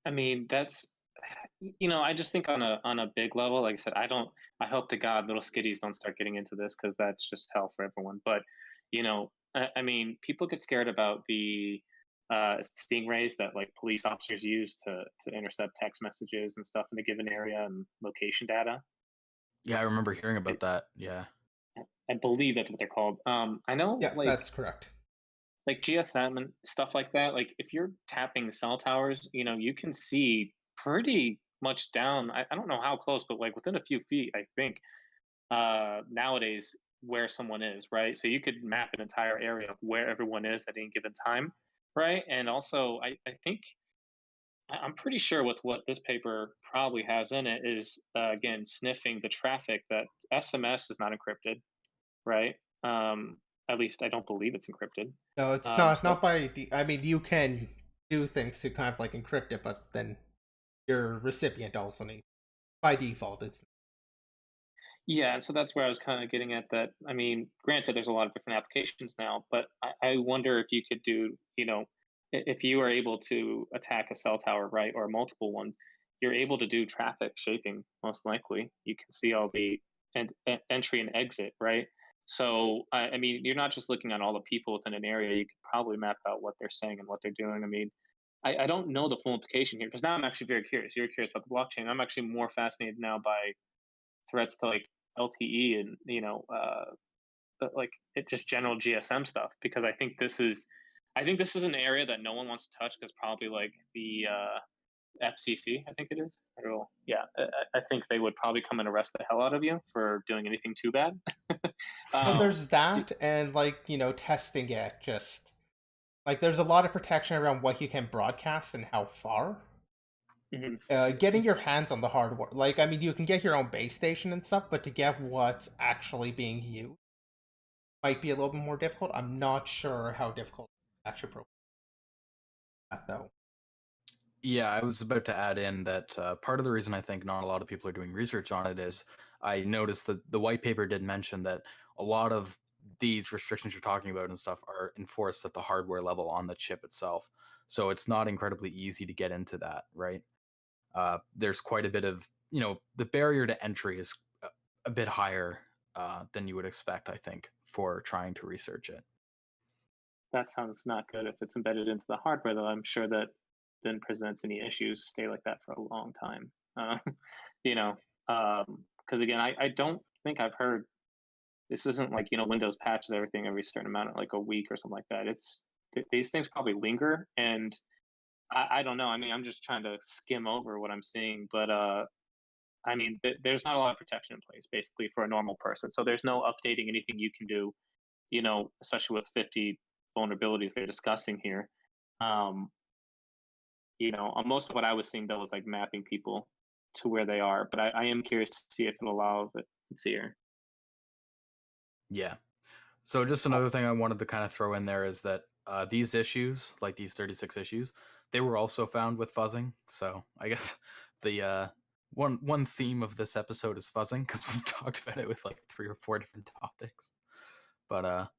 I mean I just think on a big level, like I said, I hope to God little skitties don't start getting into this because that's just hell for everyone. But I mean, people get scared about the stingrays that like police officers use to intercept text messages and stuff in a given area and location data. Yeah, I remember hearing about that. Yeah. I believe that's what they're called. I know Yeah, like that's correct. GSM and stuff like that. Like if you're tapping cell towers, you can see pretty much down. I don't know how close, but like within a few feet, I think nowadays where someone is, right? So you could map an entire area of where everyone is at any given time, right? And also, I think I'm pretty sure with what this paper probably has in it is again sniffing the traffic that SMS is not encrypted, right? At least I don't believe it's encrypted. No, it's So not by. I mean, you can do things to kind of like encrypt it, but then your recipient also needs. By default, it's yeah, and so that's where I was kind of getting at that. I mean, granted, there's a lot of different applications now, but I wonder if you could do, if you are able to attack a cell tower, right, or multiple ones, you're able to do traffic shaping, most likely. You can see all the entry and exit, right? So, I mean, you're not just looking at all the people within an area. You could probably map out what they're saying and what they're doing. I mean, I don't know the full implication here because now I'm actually very curious. You're curious about the blockchain. I'm actually more fascinated now by threats to like LTE and like just general GSM stuff because I think this is an area that no one wants to touch because probably like the FCC I think it is. Yeah, I think they would probably come and arrest the hell out of you for doing anything too bad. well, um, there's that, and like testing it. Just like there's a lot of protection around what you can broadcast and how far. mhm. Getting your hands on the hardware, like I mean, you can get your own base station and stuff, but to get what's actually being used might be a little bit more difficult. I'm not sure how difficult actually that though. Yeah, I was about to add in that part of the reason I think not a lot of people are doing research on it is I noticed that the white paper did mention that a lot of these restrictions you're talking about and stuff are enforced at the hardware level on the chip itself. So it's not incredibly easy to get into that, right? There's quite a bit of, the barrier to entry is a bit higher than you would expect, I think, for trying to research it. That sounds not good if it's embedded into the hardware, though. I'm sure that then presents any issues stay like that for a long time. You know, because again, I don't think I've heard this isn't like Windows patches everything every certain amount, like a week or something like that. These things probably linger, and I don't know. I mean, I'm just trying to skim over what I'm seeing, but I mean, there's not a lot of protection in place basically for a normal person. So there's no updating anything you can do. Especially with 50 vulnerabilities they're discussing here. Um, most of what I was seeing though was like mapping people to where they are, but I am curious to see if it'll allow it's here. Yeah. So just another thing I wanted to kind of throw in there is that these issues, like these 36 issues, they were also found with fuzzing. So I guess the one theme of this episode is fuzzing because we've talked about it with like 3 or 4 different topics. But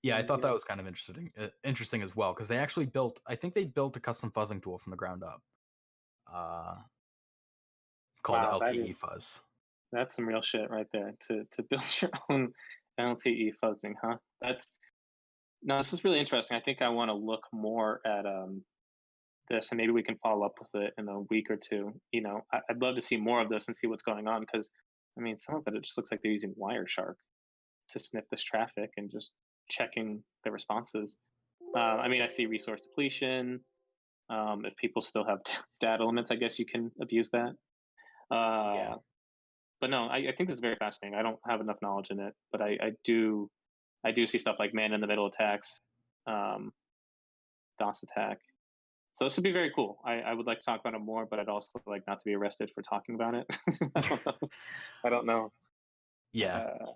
yeah, I thought that was kind of interesting as well because they actually I think they built a custom fuzzing tool from the ground up, uh, called Wow, LTE Fuzz. that's some real shit right there to build your own LTE fuzzing, huh? That's no, this is really interesting. I think I want to look more at this, and maybe we can follow up with it in a week or two. I'd love to see more of this and see what's going on because, I mean, some of it just looks like they're using Wireshark to sniff this traffic and just checking the responses. I mean, I see resource depletion. If people still have data limits, I guess you can abuse that. Yeah. But no, I think this is very fascinating. I don't have enough knowledge in it, but I do see stuff like man in the middle attacks, um, DOS attack. So this would be very cool. I would like to talk about it more, but I'd also like not to be arrested for talking about it. I don't know. I don't know. Yeah. Uh,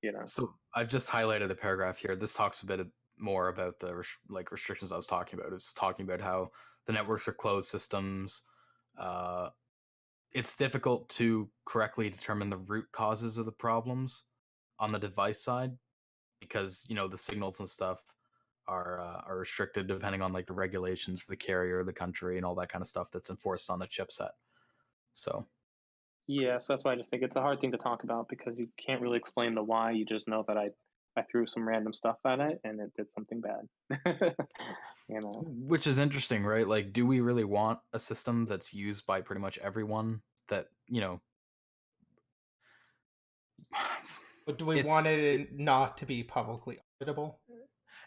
you know. So I've just highlighted a paragraph here. This talks a bit more about the restrictions I was talking about. It's talking about how the networks are closed systems. Uh, it's difficult to correctly determine the root causes of the problems on the device side because the signals and stuff are restricted depending on like the regulations for the carrier, the country, and all that kind of stuff that's enforced on the chipset. So Yeah, so that's why I just think it's a hard thing to talk about because you can't really explain the why. You just know that I threw some random stuff at it and it did something bad. You know. which is interesting, right? Like, do we really want a system that's used by pretty much everyone that, But do we want it's it not to be publicly auditable?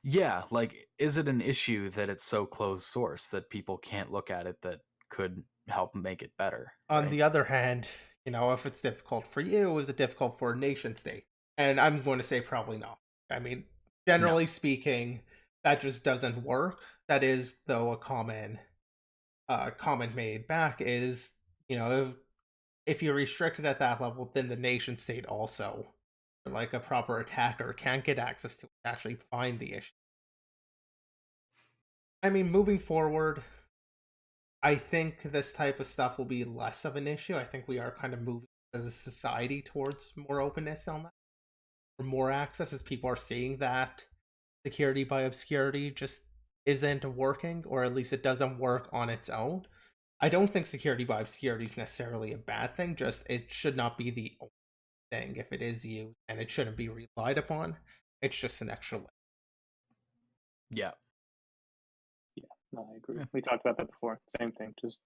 yeah, like, is it an issue that it's so closed source that people can't look at it that could help make it better, On right? the other hand, if it's difficult for you, is it difficult for a nation state? And I'm going to say probably not. I mean, No. generally speaking, that just doesn't work. That is, though, a common comment made back is, if you're restricted at that level, then the nation state also, like a proper attacker, can't get access to actually find the issue. I mean, moving forward, I think this type of stuff will be less of an issue. I think we are kind of moving as a society towards more openness on that, or more access, as people are seeing that security by obscurity just isn't working, or at least it doesn't work on its own. I don't think security by obscurity is necessarily a bad thing, just it should not be the only thing if it is used, and it shouldn't be relied upon. It's just an extra layer. Yeah. Yeah, no, I agree. Yeah. We talked about that before. Same thing. Just,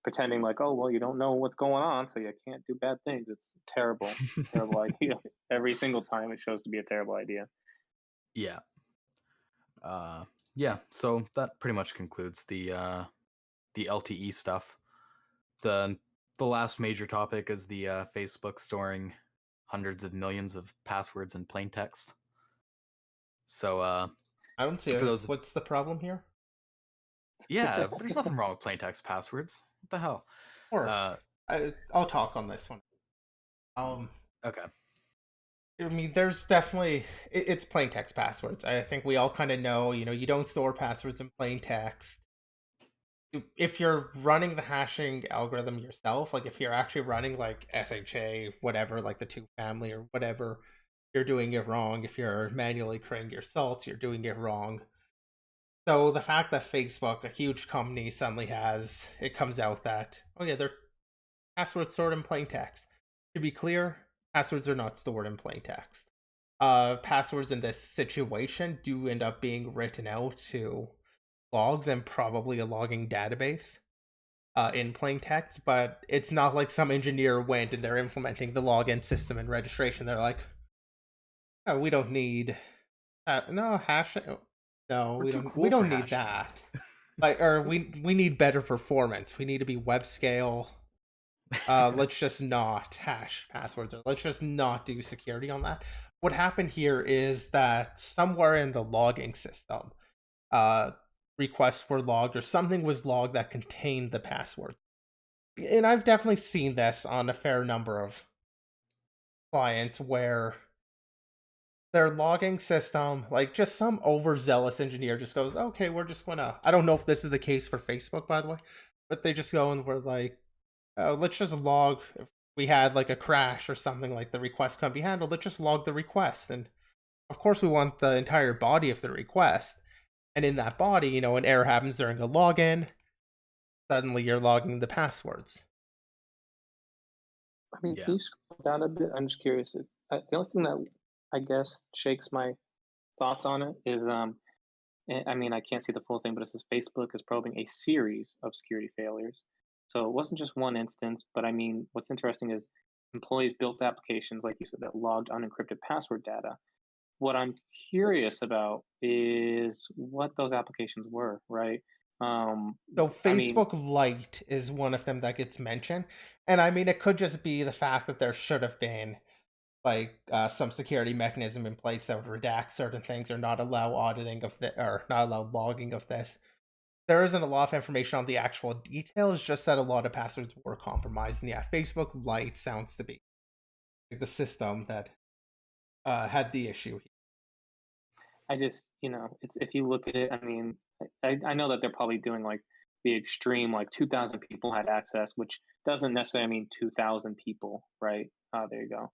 pretending like, oh, well, you don't know what's going on, so you can't do bad things. It's terrible, terrible idea. Every single time it shows to be a terrible idea. Yeah. Yeah, so that pretty much concludes the LTE stuff. The last major topic is the Facebook storing hundreds of millions of passwords in plain text. So I don't see for it. those What's the problem here? yeah, there's nothing wrong with plain text passwords. What the hell? Of course. I'll talk on this one. Okay. I mean, there's definitely it's plain text passwords. I think we all kind of know. You don't store passwords in plain text. If you're running the hashing algorithm yourself, like if you're actually running like SHA, whatever, like the two family or whatever, you're doing it wrong. If you're manually creating your salts, you're doing it wrong. So the fact that Facebook, a huge company, suddenly it comes out that, oh yeah, their passwords stored in plain text. To be clear, passwords are not stored in plain text. Passwords in this situation do end up being written out to logs and probably a logging database in plain text, but it's not like some engineer went and they're implementing the login system and registration. They're like, oh, we don't need no hash. No, We're we too don't. cool We for don't need hashing. that. Like, or we need better performance. We need to be web scale. Let's just not hash passwords, or let's just not do security on that. What happened here is that somewhere in the logging system, requests were logged or something was logged that contained the password. And I've definitely seen this on a fair number of clients where their logging system, like just some overzealous engineer just goes, okay, we're just gonna, I don't know if this is the case for Facebook, by the way, but they just go and we're like, let's just log, if we had like a crash or something, like the request can't be handled, let's just log the request. And of course we want the entire body of the request. And in that body, an error happens during a login, suddenly you're logging the passwords. I mean, Yeah. can you scroll down a bit? I'm just curious. The only thing that I guess shakes my thoughts on it is, I mean, I can't see the full thing, but it says Facebook is probing a series of security failures. So it wasn't just one instance, but I mean, what's interesting is employees built applications, like you said, that logged unencrypted password data. What I'm curious about is what those applications were, right? So I mean, Facebook Lite is one of them that gets mentioned. And I mean, it could just be the fact that there should have been like some security mechanism in place that would redact certain things or not allow auditing of the or not allow logging of this. There isn't a lot of information on the actual details, just that a lot of passwords were compromised. And yeah, Facebook Lite sounds to be like the system that had the issue. I just, it's if you look at it, I mean, I know that they're probably doing like the extreme, like 2,000 people had access, which doesn't necessarily mean 2,000 people, right? There you go.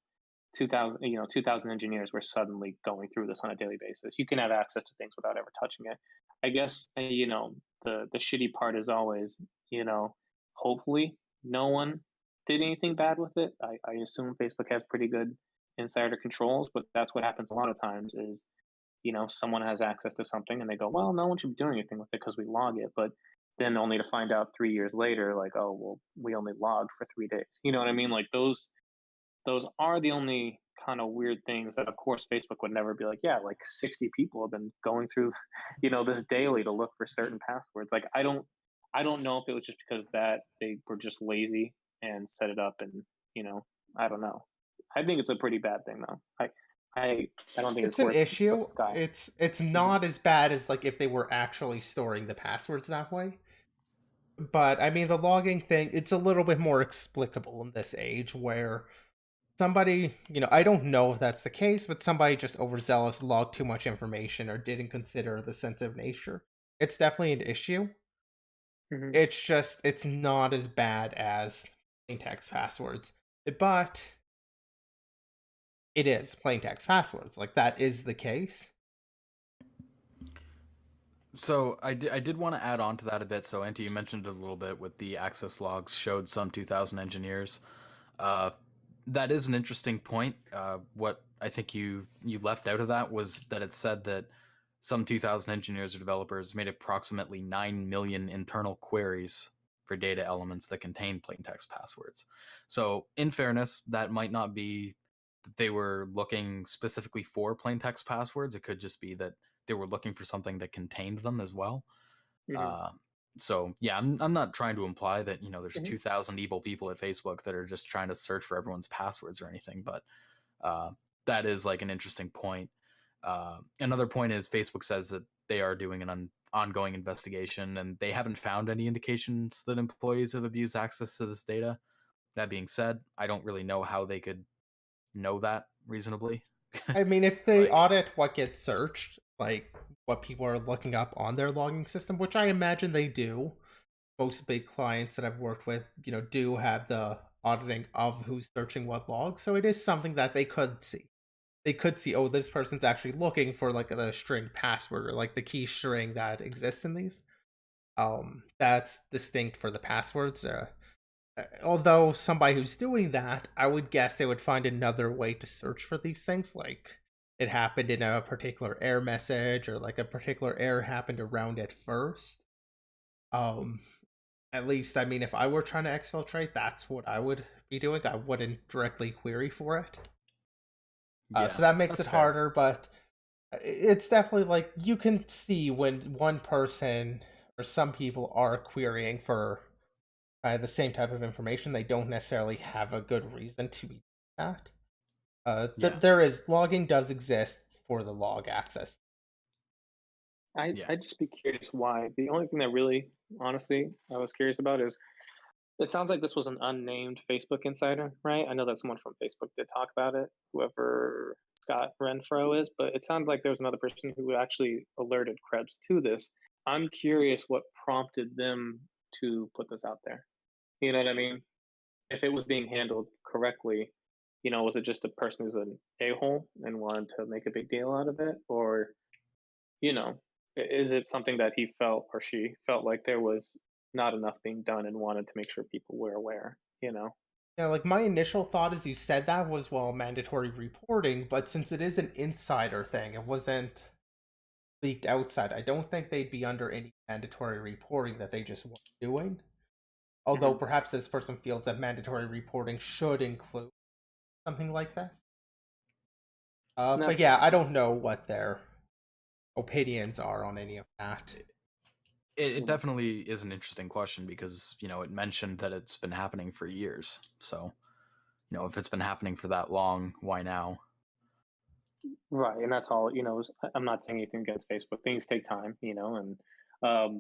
2,000, 2,000 engineers were suddenly going through this on a daily basis. You can have access to things without ever touching it. I guess, the shitty part is always, you know, hopefully no one did anything bad with it. I assume Facebook has pretty good insider controls, but that's what happens a lot of times is, someone has access to something and they go, well, no one should be doing anything with it because we log it. But then only to find out 3 years later, like, oh, well, we only logged for 3 days. You know what I mean? Like those are the only kind of weird things that of course Facebook would never be like, yeah, like 60 people have been going through this daily to look for certain passwords. Like I don't know if it was just because that they were just lazy and set it up, and I don't know. I think it's a pretty bad thing though. I don't think It's it's an worth issue. sky. It's not as bad as like if they were actually storing the passwords that way. But I mean, the logging thing, it's a little bit more explicable in this age where somebody, I don't know if that's the case, but somebody just overzealous logged too much information or didn't consider the sensitive nature. It's definitely an issue. Mhm. It's just, it's not as bad as plain text passwords. But it is plain text passwords. Like, that is the case. So I did want to add on to that a bit. So Antti, you mentioned it a little bit with the access logs showed some 2,000 engineers. Uh, that is an interesting point. What I think you left out of that was that it said that some 2,000 engineers or developers made approximately 9 million internal queries for data elements that contain plain text passwords. So in fairness, that might not be that they were looking specifically for plain text passwords. It could just be that they were looking for something that contained them as well. Mhm. Uh, so yeah, I'm not trying to imply that there's Mhm. 2,000 evil people at Facebook that are just trying to search for everyone's passwords or anything, but uh, that is like an interesting point. Another point is Facebook says that they are doing an ongoing investigation and they haven't found any indications that employees have abused access to this data. That being said, I don't really know how they could know that reasonably. I mean, if they Like, audit what gets searched, like what people are looking up on their logging system, which I imagine they do, most big clients that I've worked with, do have the auditing of who's searching what logs. So it is something that they could see. They could see, oh, this person's actually looking for like the string password or like the key string that exists in these. That's distinct for the passwords. Although somebody who's doing that, I would guess they would find another way to search for these things, like it happened in a particular error message or like a particular error happened around it first. Um, at least, I mean, if I were trying to exfiltrate, that's what I would be doing. I wouldn't directly query for it. yeah, So that makes that's it fair. harder, but it's definitely like you can see when one person or some people are querying for the same type of information, they don't necessarily have a good reason to be doing that. Yeah, There is logging does exist for the log access. yeah, I'd just be curious why. The only thing that really, honestly, I was curious about is it sounds like this was an unnamed Facebook insider, right? I know that someone from Facebook did talk about it, whoever Scott Renfro is, but it sounds like there was another person who actually alerted Krebs to this. I'm curious what prompted them to put this out there. You know what I mean? If it was being handled correctly, was it just a person who's an a-hole and wanted to make a big deal out of it? Or you know, is it something that he felt or she felt like there was not enough being done and wanted to make sure people were aware? Yeah, like my initial thought as you said that was, well, mandatory reporting, but since it is an insider thing, it wasn't leaked outside. I don't think they'd be under any mandatory reporting that they just weren't doing. Although Hmm. perhaps this person feels that mandatory reporting should include something like that. But That's yeah, I possible. don't know what their opinions are on any of that. it Mhm. definitely is an interesting question because it mentioned that it's been happening for years. So if it's been happening for that long, why now? Right, and that's all. I'm not saying anything against Facebook. Things take time, and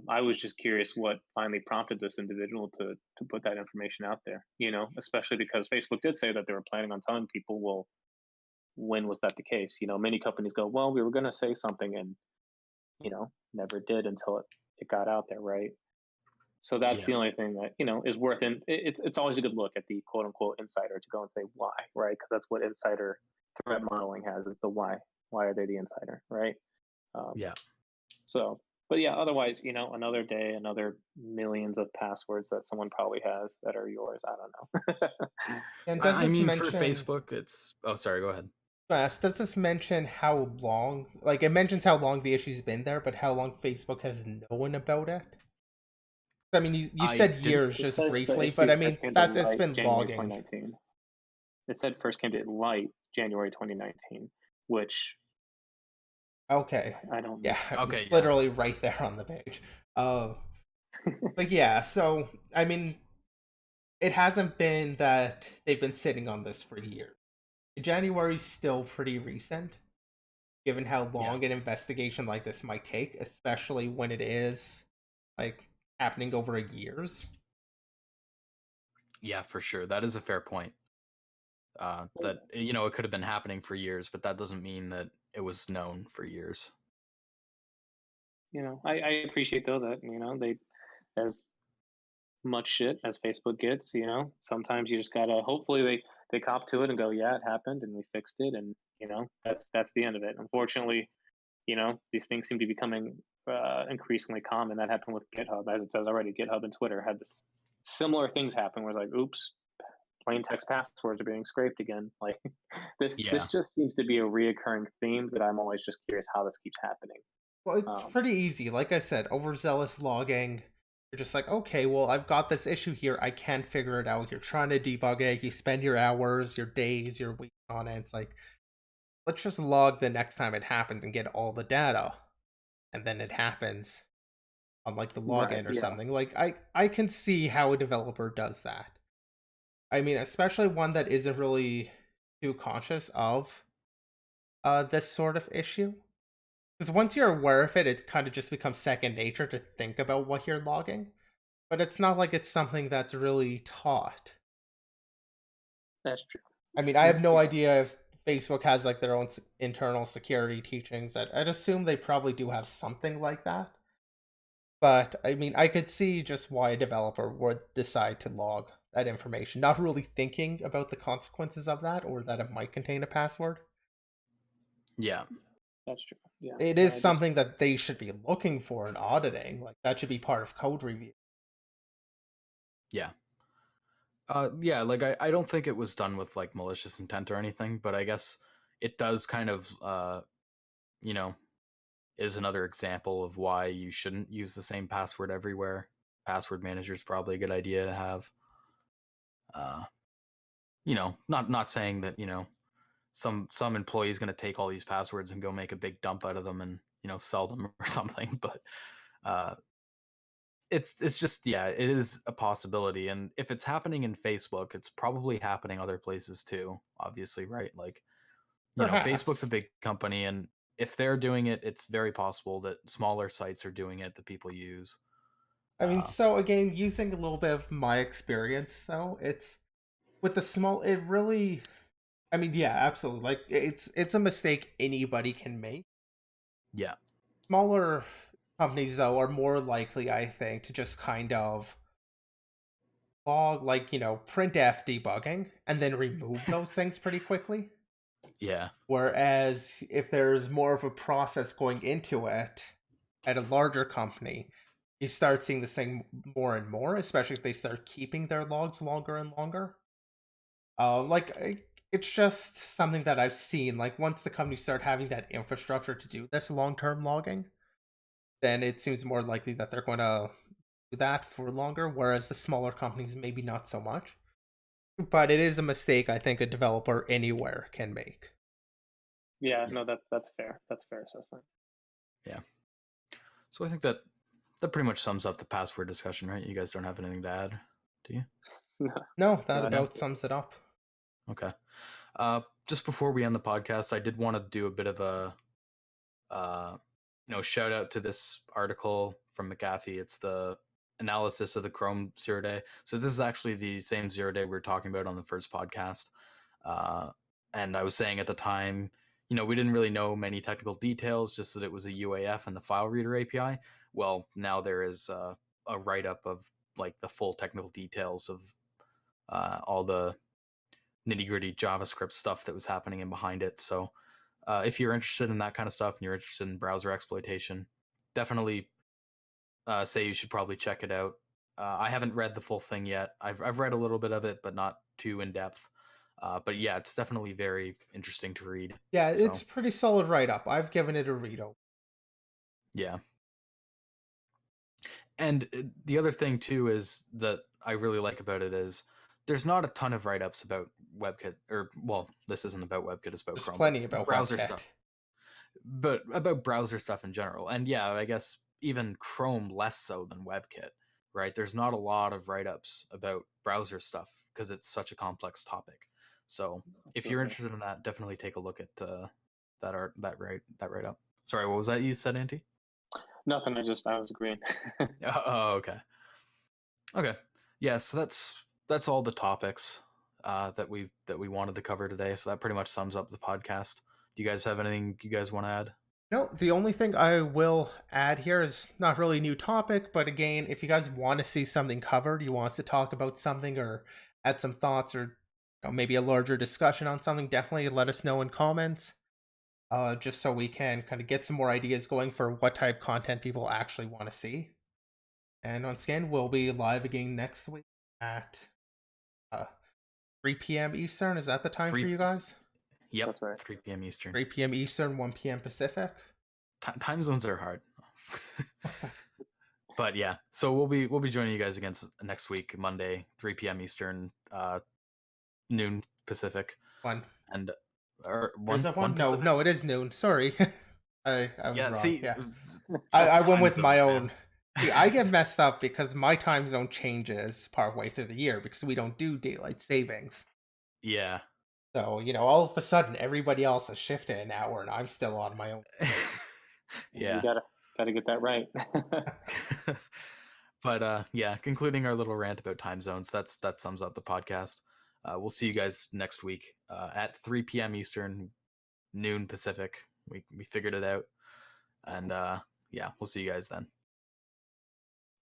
I was just curious what finally prompted this individual to put that information out there. Especially because Facebook did say that they were planning on telling people. Well, when was that the case? Many companies go, well, we were going to say something, and never did until it got out there, right? So that's the only thing that is worth. And it's always a good look at the quote unquote insider to go and say why, right? Because that's what insider threat modeling has, is the why. Why are they the insider, right? Yeah. So, but yeah, otherwise, another day, another millions of passwords that someone probably has that are yours. I don't know. And does I this mean, mention for Facebook, it's. Oh, sorry. Go ahead. does this mention how long? Like it mentions how long the issue's been there, but how long Facebook has known about it? I mean, you I said didn't. years It just says the briefly, but issue I first mean came to that's it's light been January logging. 2019. It said first came to light January 2019, which Okay. I don't. Yeah, Okay. it's Yeah. literally right there on the page. But yeah, so I mean, it hasn't been that they've been sitting on this for years. January's still pretty recent, given how Yeah. long an investigation like this might take, especially when it is like happening over years. Yeah, for sure. That is a fair point. That it could have been happening for years, but that doesn't mean that it was known for years. I appreciate though that they, as much shit as Facebook gets, sometimes you just gotta, hopefully they cop to it and go, yeah, it happened and we fixed it, and that's the end of it. Unfortunately, these things seem to be becoming increasingly common. That happened with GitHub, as it says already. GitHub and Twitter had this similar things happen where it's like, oops, plain text passwords are being scraped again. Like this just seems to be a reoccurring theme that I'm always just curious how this keeps happening. Well, it's pretty easy. Like I said, overzealous logging. You're just like, okay, well, I've got this issue here. I can't figure it out. You're trying to debug it. You spend your hours, your days, your weeks on it. It's like, let's just log the next time it happens and get all the data. And then it happens on like the login or something. Like I can see how a developer does that. I mean, especially one that isn't really too conscious of this sort of issue. Because once you're aware of it, it kind of just becomes second nature to think about what you're logging. But it's not like it's something that's really taught. That's true. I mean, I have no idea if Facebook has like their own internal security teachings. I'd assume they probably do have something like that. But I mean, I could see just why a developer would decide to log that information, not really thinking about the consequences of that or that it might contain a password. Yeah. That's true. Yeah. It is something that they should be looking for and auditing. Like that should be part of code review. Yeah. Yeah, like I don't think it was done with like malicious intent or anything, but I guess it does kind of is another example of why you shouldn't use the same password everywhere. Password manager is probably a good idea to have. Not saying that, some employee is going to take all these passwords and go make a big dump out of them and, sell them or something, but it's just, yeah, it is a possibility. And if it's happening in Facebook, it's probably happening other places too, obviously, right? Like, Facebook's a big company, and if they're doing it, it's very possible that smaller sites are doing it that people use. I mean, so again, using a little bit of my experience, though, it's with the small. It really, I mean, yeah, absolutely. Like, it's a mistake anybody can make. Yeah. Smaller companies, though, are more likely, I think, to just kind of log, like, printf debugging and then remove those things pretty quickly. Yeah. Whereas if there's more of a process going into it at a larger company, you start seeing this thing more and more, especially if they start keeping their logs longer and longer. It's just something that I've seen. Like once the companies start having that infrastructure to do this long-term logging, then it seems more likely that they're going to do that for longer. Whereas the smaller companies, maybe not so much. But it is a mistake I think a developer anywhere can make. Yeah, no, that's fair. That's fair assessment. Yeah. So I think that pretty much sums up the password discussion, right? You guys don't have anything to add, do you? No, that about sums it up. Okay. Just before we end the podcast, I did want to do a bit of a shout out to this article from McAfee. It's the analysis of the Chrome 0 day. So this is actually the same 0 day we were talking about on the first podcast. And I was saying at the time, we didn't really know many technical details, just that it was a UAF and the file reader API. Well, now there is a a write-up of like the full technical details of all the nitty-gritty JavaScript stuff that was happening in behind it. So if you're interested in that kind of stuff and you're interested in browser exploitation, definitely say you should probably check it out. I haven't read the full thing yet. I've read a little bit of it, but not too in depth. But yeah, it's definitely very interesting to read. Yeah, So, it's pretty solid write-up. I've given it a read over. yeah. And the other thing too is that I really like about it is there's not a ton of write-ups about WebKit, or well, this isn't about WebKit, it's about There's Chrome. plenty about browser WebKit. stuff. But about browser stuff in general. And yeah, I guess even Chrome less so than WebKit, right? There's not a lot of write-ups about browser stuff because it's such a complex topic. So if you're Absolutely. interested in that, definitely take a look at that write-up. Sorry, what was that you said, Auntie? Nothing. I was agreeing. Oh, okay. Okay. Yeah, so that's all the topics that we wanted to cover today. So that pretty much sums up the podcast. Do you guys have anything you guys want to add? No, the only thing I will add here is not really a new topic, but again, if you guys want to see something covered, you want us to talk about something or add some thoughts or maybe a larger discussion on something, definitely let us know in comments. Just so we can kind of get some more ideas going for what type of content people actually want to see. And once again, we'll be live again next week at 3 p.m. Eastern. Is that the time for you guys? Yep, That's right. 3 p.m. Eastern. 3 p.m. Eastern, 1 p.m. Pacific. Time zones are hard. But yeah, so we'll be joining you guys again next week, Monday, 3 p.m. Eastern, noon Pacific. One. And or one, Is that one one? No, it is noon. Sorry. I was wrong. See, yeah. I went with my own. Man. See, I get messed up because my time zone changes partway through the year because we don't do daylight savings. Yeah. So, all of a sudden everybody else has shifted an hour and I'm still on my own. Yeah. You gotta get that right. But yeah, concluding our little rant about time zones, that sums up the podcast. We'll see you guys next week at 3 p.m. Eastern, noon Pacific. We figured it out. And yeah, we'll see you guys then.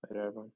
Later, everyone.